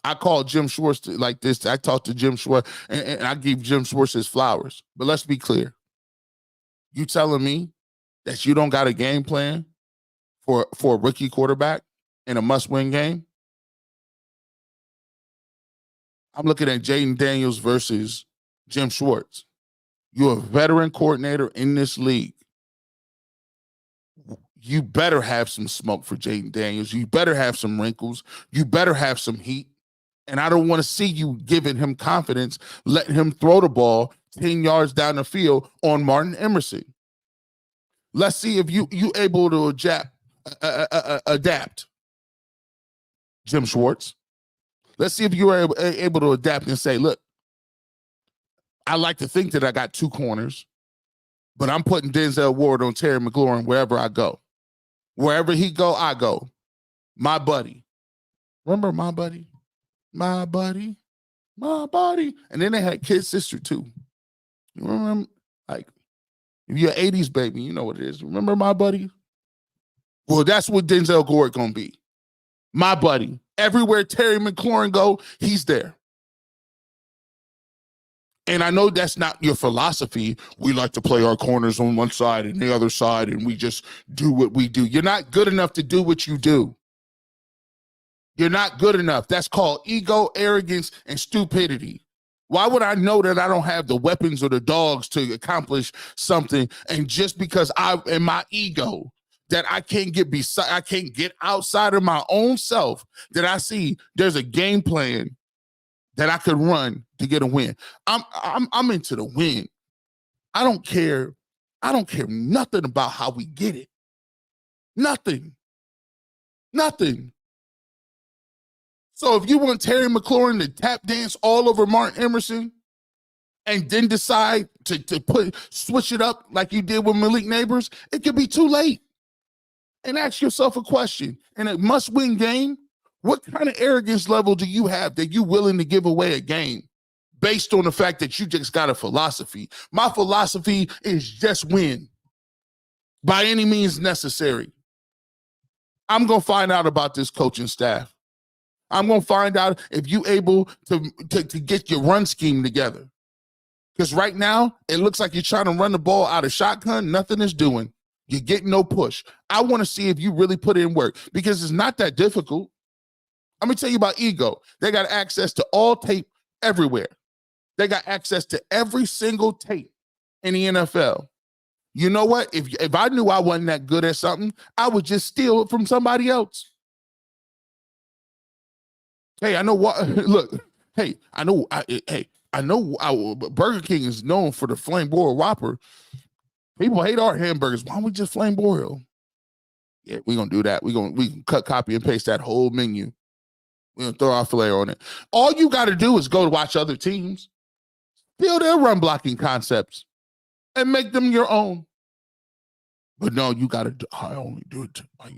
I called Jim Schwartz like this. I talked to Jim Schwartz, and I gave Jim Schwartz his flowers. But let's be clear. You telling me that you don't got a game plan for a rookie quarterback in a must-win game? I'm looking at Jayden Daniels versus Jim Schwartz. You're a veteran coordinator in this league. you better have some smoke for Jayden Daniels. You better have some wrinkles. You better have some heat. And I don't want to see you giving him confidence, letting him throw the ball 10 yards down the field on Martin Emerson. Let's see if you able to adapt, Jim Schwartz. Let's see if you are able to adapt and say, look, I like to think that I got two corners, but I'm putting Denzel Ward on Terry McLaurin wherever I go. Wherever he go, I go. My buddy. Remember my buddy? My buddy. My buddy. And then they had Kid Sister too. You remember? Like, if you're an 80s baby, you know what it is. Remember my buddy? Well, that's what Denzel Ward gonna be. My buddy. Everywhere Terry McLaurin go, he's there. And I know that's not your philosophy. We like to play our corners on one side and the other side, and we just do what we do. You're not good enough to do what you do. You're not good enough. That's called ego, arrogance, and stupidity. Why would I know that I don't have the weapons or the dogs to accomplish something? And just because I in my ego that I can't get outside of my own self, that I see there's a game plan that I could run to get a win. I'm into the win. I don't care nothing about how we get it. Nothing. So if you want Terry McLaurin to tap dance all over Martin Emerson and then decide to switch it up like you did with Malik Neighbors, it could be too late. And ask yourself a question. In a must-win game, what kind of arrogance level do you have that you're willing to give away a game based on the fact that you just got a philosophy? My philosophy is just win by any means necessary. I'm going to find out about this coaching staff. I'm going to find out if you able to get your run scheme together. Because right now, it looks like you're trying to run the ball out of shotgun. Nothing is doing. You're getting no push. I want to see if you really put in work because it's not that difficult. I'm going to tell you about ego. They got access to all tape everywhere. They got access to every single tape in the NFL. You know what? If I knew I wasn't that good at something, I would just steal it from somebody else. Hey, I know what. Look, hey, I know. I know. Burger King is known for the flame broiled Whopper. People hate our hamburgers. Why don't we just flame broil? Yeah, we're gonna do that. We can cut, copy, and paste that whole menu. We're gonna throw our flair on it. All you got to do is go to watch other teams, build their run blocking concepts, and make them your own. But no, you got to. I only do it. I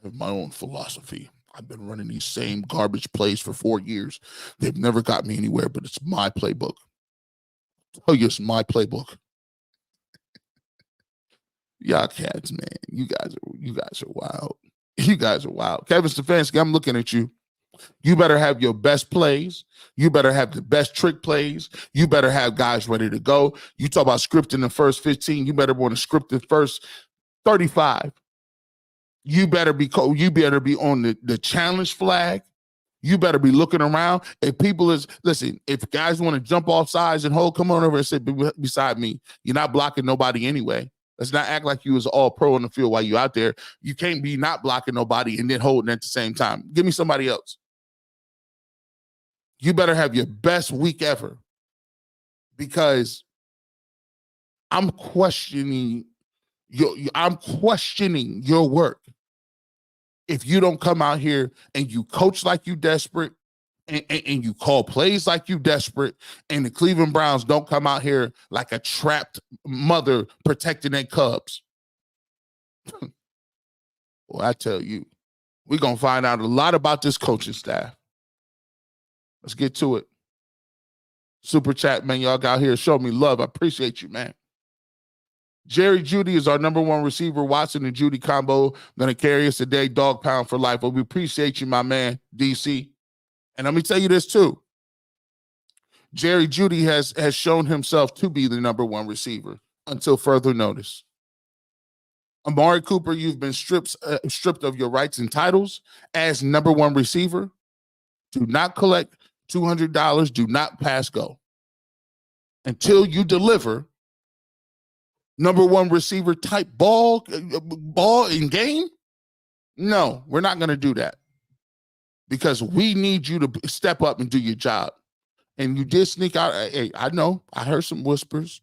have my own philosophy. I've been running these same garbage plays for 4 years. They've never got me anywhere, but it's my playbook. I'll tell you, it's my playbook. Y'all cats, man. You guys are wild. You guys are wild. Kevin Stefanski, I'm looking at you. You better have your best plays. You better have the best trick plays. You better have guys ready to go. You talk about scripting the first 15. You better want to script the first 35. You better be on the challenge flag. You better be looking around. If guys want to jump off sides and hold, come on over and sit beside me. You're not blocking nobody anyway. Let's not act like you was all pro in the field while you out there. You can't be not blocking nobody and then holding at the same time. Give me somebody else. You better have your best week ever because I'm questioning your work. If you don't come out here and you coach like you desperate and you call plays like you desperate and the Cleveland Browns don't come out here like a trapped mother protecting their cubs. Well, I tell you, we're going to find out a lot about this coaching staff. Let's get to it. Super chat, man. Y'all got here. Show me love. I appreciate you, man. Jerry Jeudy is our number one receiver. Watson and Jeudy combo going to carry us today. Dog pound for life. But we appreciate you, my man, DC. And let me tell you this, too. Jerry Jeudy has shown himself to be the number one receiver until further notice. Amari Cooper, you've been stripped of your rights and titles as number one receiver. Do not collect $200. Do not pass go. Until you deliver, number one receiver type ball in game? No, we're not going to do that because we need you to step up and do your job. And you did sneak out. Hey, I know. I heard some whispers.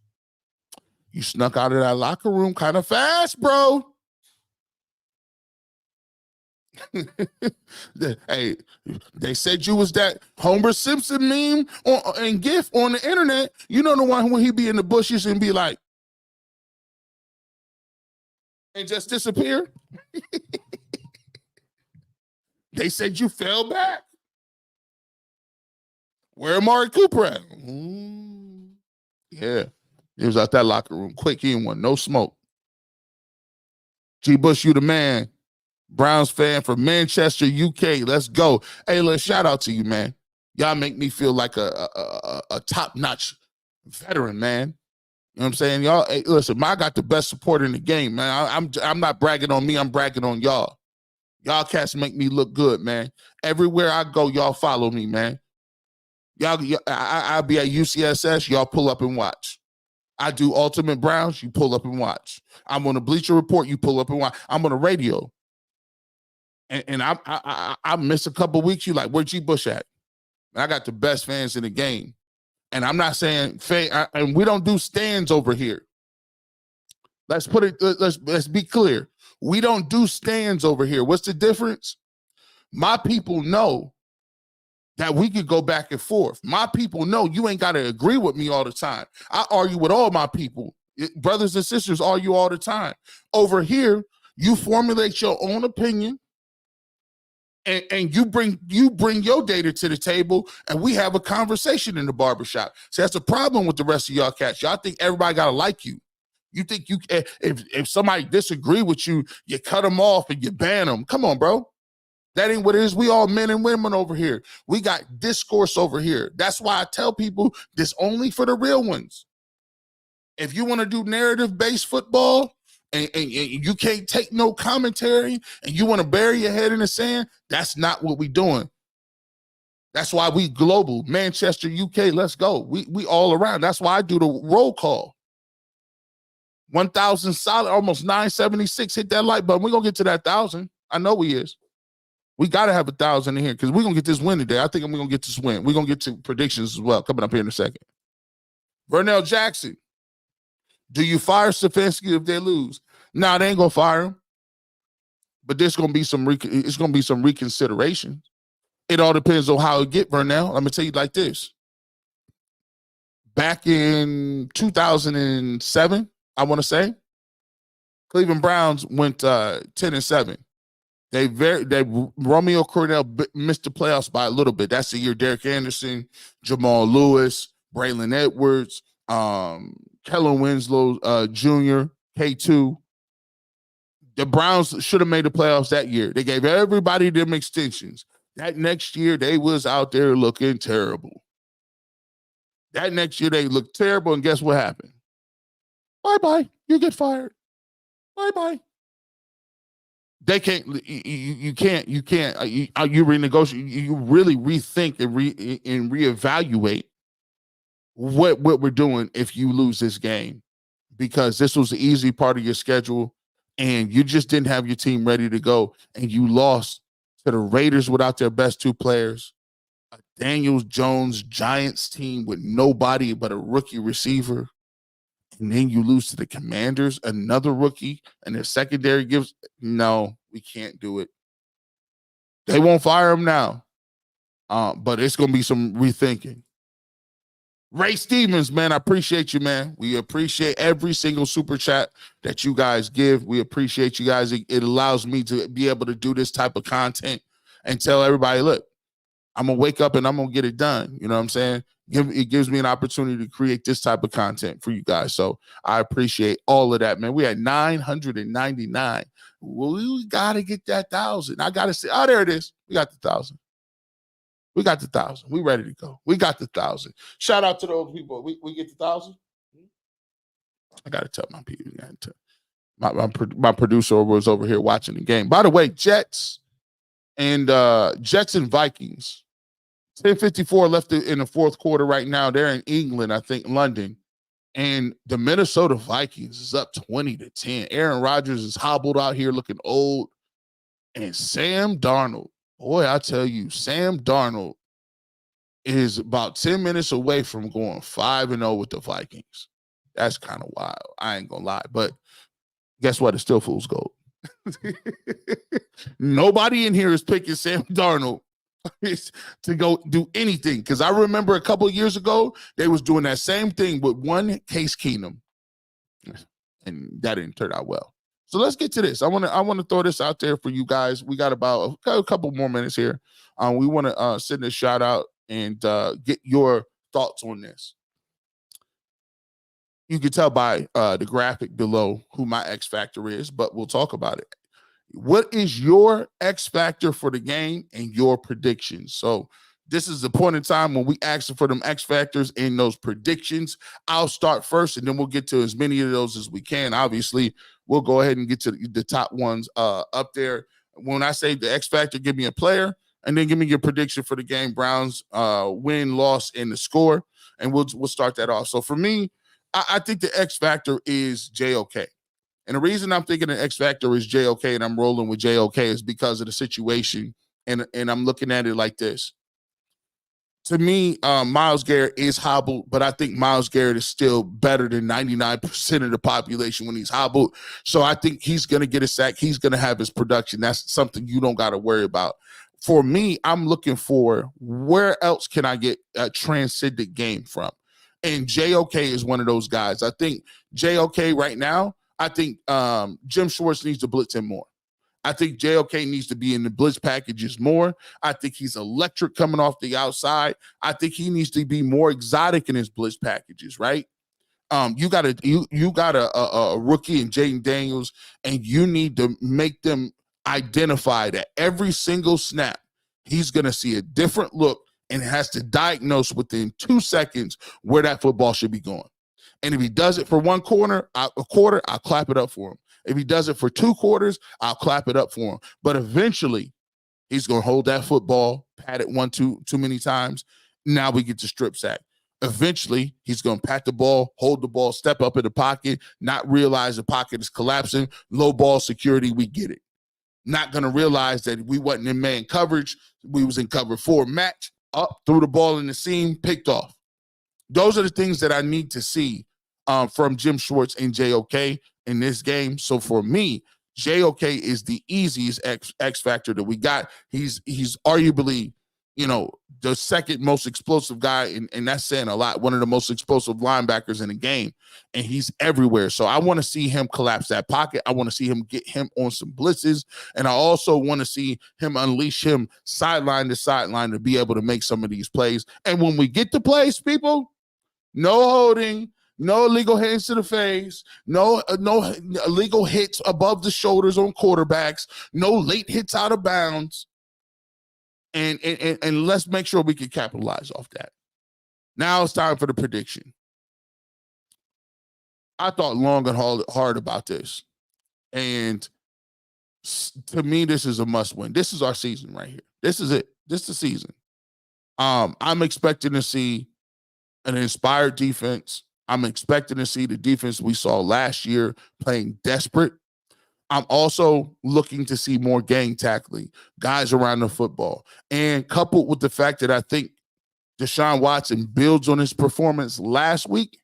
You snuck out of that locker room kind of fast, bro. Hey, they said you was that Homer Simpson meme and GIF on the internet. You know the one when he be in the bushes and be like, and just disappear. They said you fell back. Where Amari Cooper at? Yeah, he was out that locker room quick. He didn't want no smoke. G. Bush, you the man. Browns fan from Manchester, UK. Let's go. Hey, let's shout out to you, man. Y'all make me feel like a top-notch veteran, man. You know what I'm saying? Y'all, hey, listen, I got the best support in the game, man. I'm not bragging on me. I'm bragging on y'all. Y'all cats make me look good, man. Everywhere I go, y'all follow me, man. I'll be at UCSS. Y'all pull up and watch. I do Ultimate Browns. You pull up and watch. I'm on the Bleacher Report. You pull up and watch. I'm on the radio. And I miss a couple weeks. You like, where G. Bush at? And I got the best fans in the game. And I'm not saying and we don't do stands over here. Let's be clear. We don't do stands over here. What's the difference? My people know that we could go back and forth. My people know you ain't got to agree with me all the time. I argue with all my people. Brothers and sisters argue all the time. Over here, you formulate your own opinion. And you bring your data to the table, and we have a conversation in the barbershop. So that's a problem with the rest of y'all cats. Y'all think everybody gotta like you. You think you if somebody disagree with you, you cut them off and you ban them. Come on, bro. That ain't what it is. We all men and women over here. We got discourse over here. That's why I tell people this only for the real ones. If you want to do narrative-based football, and you can't take no commentary and you want to bury your head in the sand, that's not what we doing. That's why we global. Manchester, UK, let's go. We all around. That's why I do the roll call. 1,000 solid, almost 976. Hit that like button. We're going to get to that 1,000. I know we is. We got to have 1,000 in here because we're going to get this win today. I think we're going to get this win. We're going to get to predictions as well coming up here in a second. Vernell Jackson. Do you fire Stefanski if they lose? Nah, they ain't gonna fire him. But there's gonna be some reconsideration. It all depends on how it get, Vernell. I'm gonna tell you like this. Back in 2007, I want to say, Cleveland Browns went 10-7. They Romeo Crennel missed the playoffs by a little bit. That's the year Derek Anderson, Jamal Lewis, Braylon Edwards, Kellen Winslow Jr., K2. The Browns should have made the playoffs that year. They gave everybody them extensions. That next year, they was out there looking terrible. That next year, they looked terrible, and guess what happened? Bye-bye. You get fired. Bye-bye. They can't, you renegotiate, you really rethink and reevaluate what we're doing if you lose this game, because this was the easy part of your schedule and you just didn't have your team ready to go, and you lost to the Raiders without their best two players, a Daniels Jones Giants team with nobody but a rookie receiver, and then you lose to the Commanders, another rookie, and their secondary gives. No, we can't do it. They won't fire him now, but it's going to be some rethinking. Ray Stevens, man, I appreciate you, man. We appreciate every single super chat that you guys give. We appreciate you guys. It allows me to be able to do this type of content and tell everybody, look, I'm going to wake up and I'm going to get it done. You know what I'm saying? It gives me an opportunity to create this type of content for you guys. So I appreciate all of that, man. We had 999. Well, we got to get that 1,000. I got to say, oh, there it is. We got the 1,000. We got the 1,000. We ready to go. We got the 1,000. Shout out to those people. We get the 1,000. I got to tell my people. My producer was over here watching the game. By the way, Jets and Vikings. 10:54 left in the fourth quarter right now. They're in England, I think, London. And the Minnesota Vikings is up 20-10. Aaron Rodgers is hobbled out here looking old. And Sam Darnold, boy, I tell you, Sam Darnold is about 10 minutes away from going 5-0 with the Vikings. That's kind of wild. I ain't gonna lie. But guess what? It's still fool's gold. Nobody in here is picking Sam Darnold to go do anything. Because I remember a couple of years ago, they was doing that same thing with one Case Keenum. And that didn't turn out well. So let's get to this. I want to throw this out there for you guys. We got about a couple more minutes here. We want to send a shout out and get your thoughts on this. You can tell by the graphic below who my X factor is, but we'll talk about it. What is your X factor for the game and your predictions? So this is the point in time when we ask for them X factors and those predictions. I'll start first, and then we'll get to as many of those as we can. Obviously, we'll go ahead and get to the top ones up there. When I say the X factor, give me a player, and then give me your prediction for the game. Browns win, loss, and the score, and we'll start that off. So for me, I think the X factor is JOK. And the reason I'm thinking the X factor is JOK and I'm rolling with JOK is because of the situation. And I'm looking at it like this. To me, Myles Garrett is hobbled, but I think Myles Garrett is still better than 99% of the population when he's hobbled. So I think he's going to get a sack. He's going to have his production. That's something you don't got to worry about. For me, I'm looking for where else can I get a transcendent game from? And JOK is one of those guys. I think JOK right now, I think Jim Schwartz needs to blitz him more. I think JOK needs to be in the blitz packages more. I think he's electric coming off the outside. I think he needs to be more exotic in his blitz packages, right? You got a rookie in Jayden Daniels, and you need to make them identify that every single snap, he's going to see a different look and has to diagnose within 2 seconds where that football should be going. And if he does it for a quarter, I'll clap it up for him. If he does it for 2 quarters, I'll clap it up for him. But eventually, he's going to hold that football, pat it too many times. Now we get to strip sack. Eventually, he's going to pat the ball, hold the ball, step up in the pocket, not realize the pocket is collapsing, low ball security, we get it. Not going to realize that we wasn't in man coverage. We was in cover 4 match, up, threw the ball in the seam, picked off. Those are the things that I need to see from Jim Schwartz and JOK in this game. So for me, JOK is the easiest X factor that we got. He's arguably, the second most explosive guy, and that's saying a lot, one of the most explosive linebackers in the game, and he's everywhere. So I want to see him collapse that pocket. I want to see him get him on some blitzes, and I also want to see him unleash him sideline to sideline to be able to make some of these plays. And when we get to plays, people, no holding, no illegal hands to the face, no illegal hits above the shoulders on quarterbacks, no late hits out of bounds. And let's make sure we can capitalize off that. Now it's time for the prediction. I thought long and hard about this. And to me, this is a must win. This is our season right here. This is it. This is the season. I'm expecting to see an inspired defense. I'm expecting to see the defense we saw last year playing desperate. I'm also looking to see more gang tackling, guys around the football. And coupled with the fact that I think Deshaun Watson builds on his performance last week,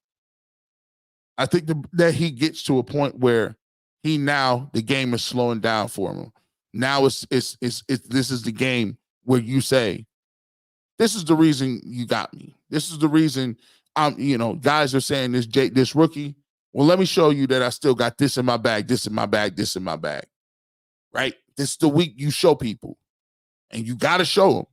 I think that he gets to a point where the game is slowing down for him. Now this is the game where you say, this is the reason you got me. This is the reason guys are saying this rookie. Well, let me show you that I still got this in my bag, this in my bag, this in my bag. Right? This is the week you show people. And you got to show them,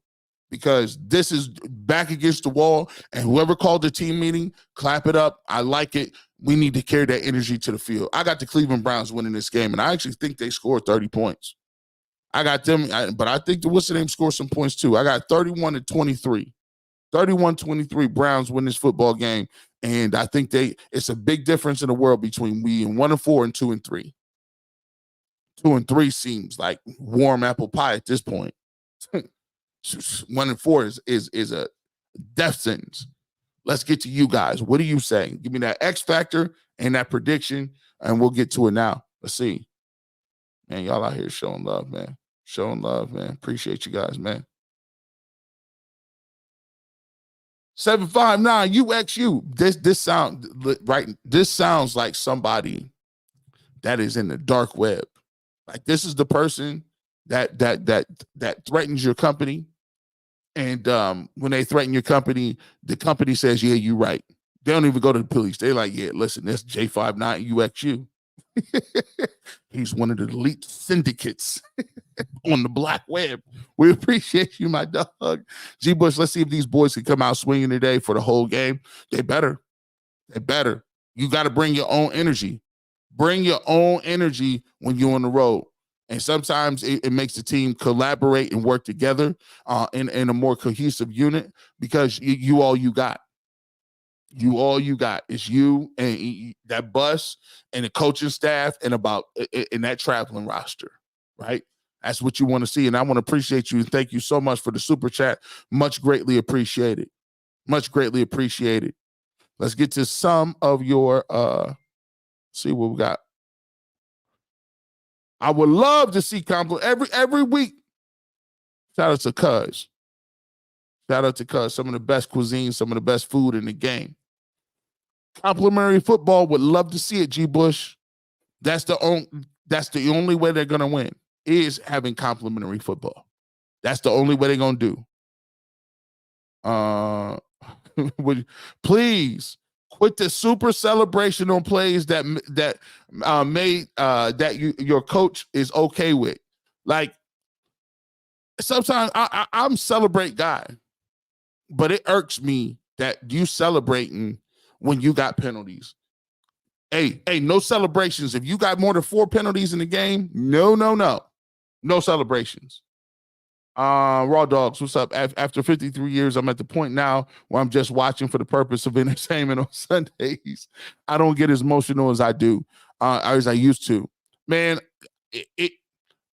because this is back against the wall. And whoever called the team meeting, clap it up. I like it. We need to carry that energy to the field. I got the Cleveland Browns winning this game, and I actually think they scored 30 points. I got them, but I think the what's-the-name scored some points too. I got 31-23. 31-23 Browns win this football game. And I think it's a big difference in the world between we and 1-4 and 2-3. 2-3 seems like warm apple pie at this point. 1-4 is a death sentence. Let's get to you guys. What are you saying? Give me that X factor and that prediction, and we'll get to it now. Let's see. Man, y'all out here showing love, man. Showing love, man. Appreciate you guys, man. 759 UXU. This sounds like somebody that is in the dark web. Like this is the person that threatens your company. And when they threaten your company, the company says, yeah, you're right. They don't even go to the police. They're like, yeah, listen, that's J59 UXU. He's one of the elite syndicates on the black web. We appreciate you, my dog. G Bush, let's see if these boys can come out swinging today for the whole game. They better. You got to bring your own energy. Bring your own energy when you're on the road. And sometimes it makes the team collaborate and work together in a more cohesive unit, because you all you got. You all you got is you and that bus and the coaching staff and that traveling roster, right? That's what you want to see. And I want to appreciate you and thank you so much for the super chat. Much greatly appreciated. Much greatly appreciated. Let's get to some of your see what we got. I would love to see every week. Shout out to Cuz. Shout out to Cuz. Some of the best cuisine, some of the best food in the game. Complimentary football, would love to see it, G Bush. That's the only way they're gonna win, is having complimentary football. That's the only way they're gonna do. Please quit the super celebration on plays that your coach is okay with. Like sometimes I'm celebrate guy, but it irks me that you celebrating when you got penalties. Hey, no celebrations. If you got more than 4 penalties in the game, no celebrations. Raw Dogs, what's up? After 53 years, I'm at the point now where I'm just watching for the purpose of entertainment on Sundays. I don't get as emotional as I do, as I used to. Man, it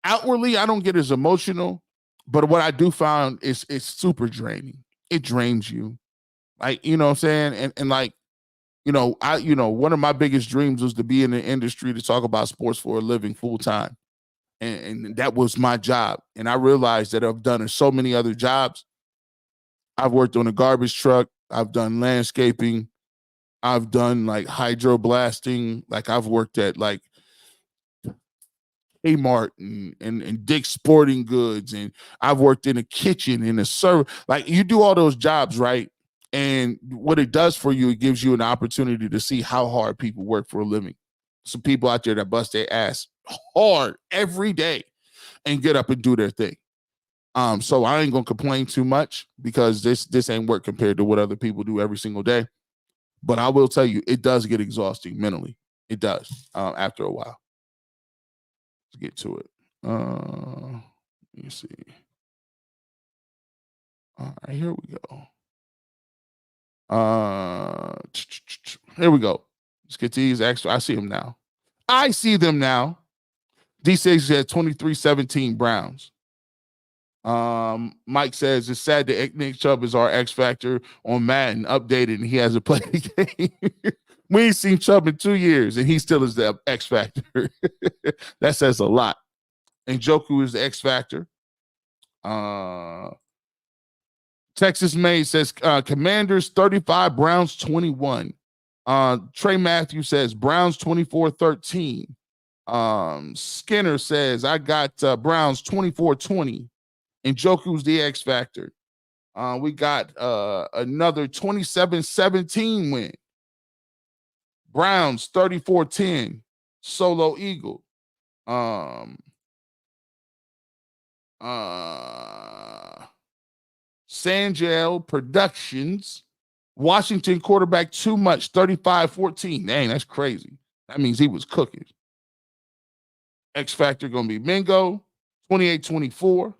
outwardly, I don't get as emotional, but what I do find is it's super draining. It drains you. Like, you know what I'm saying? And like, one of my biggest dreams was to be in the industry to talk about sports for a living full time. And that was my job. And I realized that I've done so many other jobs. I've worked on a garbage truck. I've done landscaping. I've done like hydroblasting. Like I've worked at like Kmart and Dick's Sporting Goods. And I've worked in a kitchen, in a service. Like you do all those jobs, right? And what it does for you, it gives you an opportunity to see how hard people work for a living. Some people out there that bust their ass hard every day and get up and do their thing. So I ain't gonna complain too much, because this ain't work compared to what other people do every single day. But I will tell you, it does get exhausting mentally. It does after a while. Let's get to it. Let me see. All right, here we go. Here we go. Let's get to these extra. I see them now. D6 said 23-17 Browns. Mike says it's sad that Nick Chubb is our X factor on Madden updated and he hasn't played the game. We ain't seen Chubb in 2 years and he still is the X factor. That says a lot. And Njoku is the X factor. Texas Maid says Commanders 35, Browns 21. Trey Matthews says Browns 24-13. Skinner says I got Browns 24-20. And Njoku's the X factor. We got another 27-17 win. Browns 34-10. Solo Eagle. Sanjel Productions. Washington quarterback too much, 35-14. Dang, that's crazy. That means he was cooking. X factor gonna be Mingo, 28-24.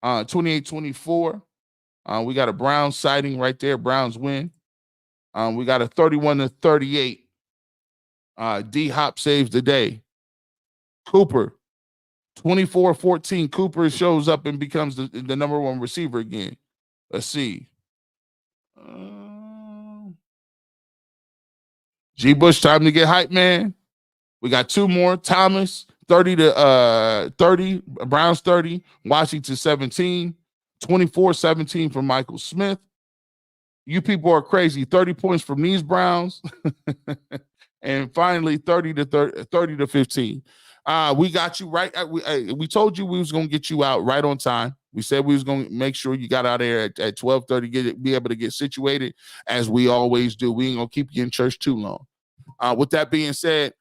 28-24. We got a Browns sighting right there. Browns win. We got a 31-38. D-Hop saves the day. Cooper, 24-14. Cooper shows up and becomes the number 1 receiver again. Let's see. G. Bush, time to get hype, man. We got two more. Thomas, 30. Browns 30. Washington 17. 24-17 from Michael Smith. You people are crazy. 30 points from these Browns. And finally, 30 to 15. We got you right. We told you we was going to get you out right on time. We said we was going to make sure you got out there at 12:30, be able to get situated, as we always do. We ain't going to keep you in church too long. With that being said,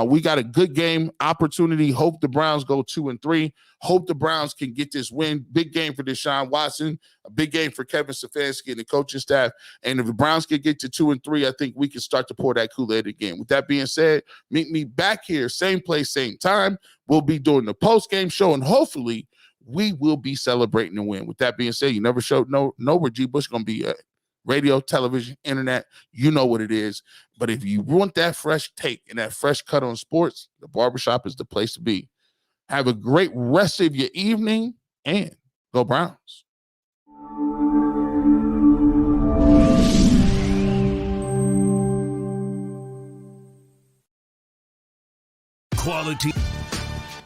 we got a good game opportunity. Hope the Browns go 2-3. Hope the Browns can get this win. Big game for Deshaun Watson. A big game for Kevin Stefanski and the coaching staff. And if the Browns can get to 2-3, I think we can start to pour that Kool-Aid again. With that being said, meet me back here, same place, same time. We'll be doing the post-game show, and hopefully we will be celebrating the win. With that being said, you never showed know where G. Bush going to be at. Radio, television, internet, you know what it is. But if you want that fresh take and that fresh cut on sports, the barbershop is the place to be. Have a great rest of your evening, and go Browns. Quality.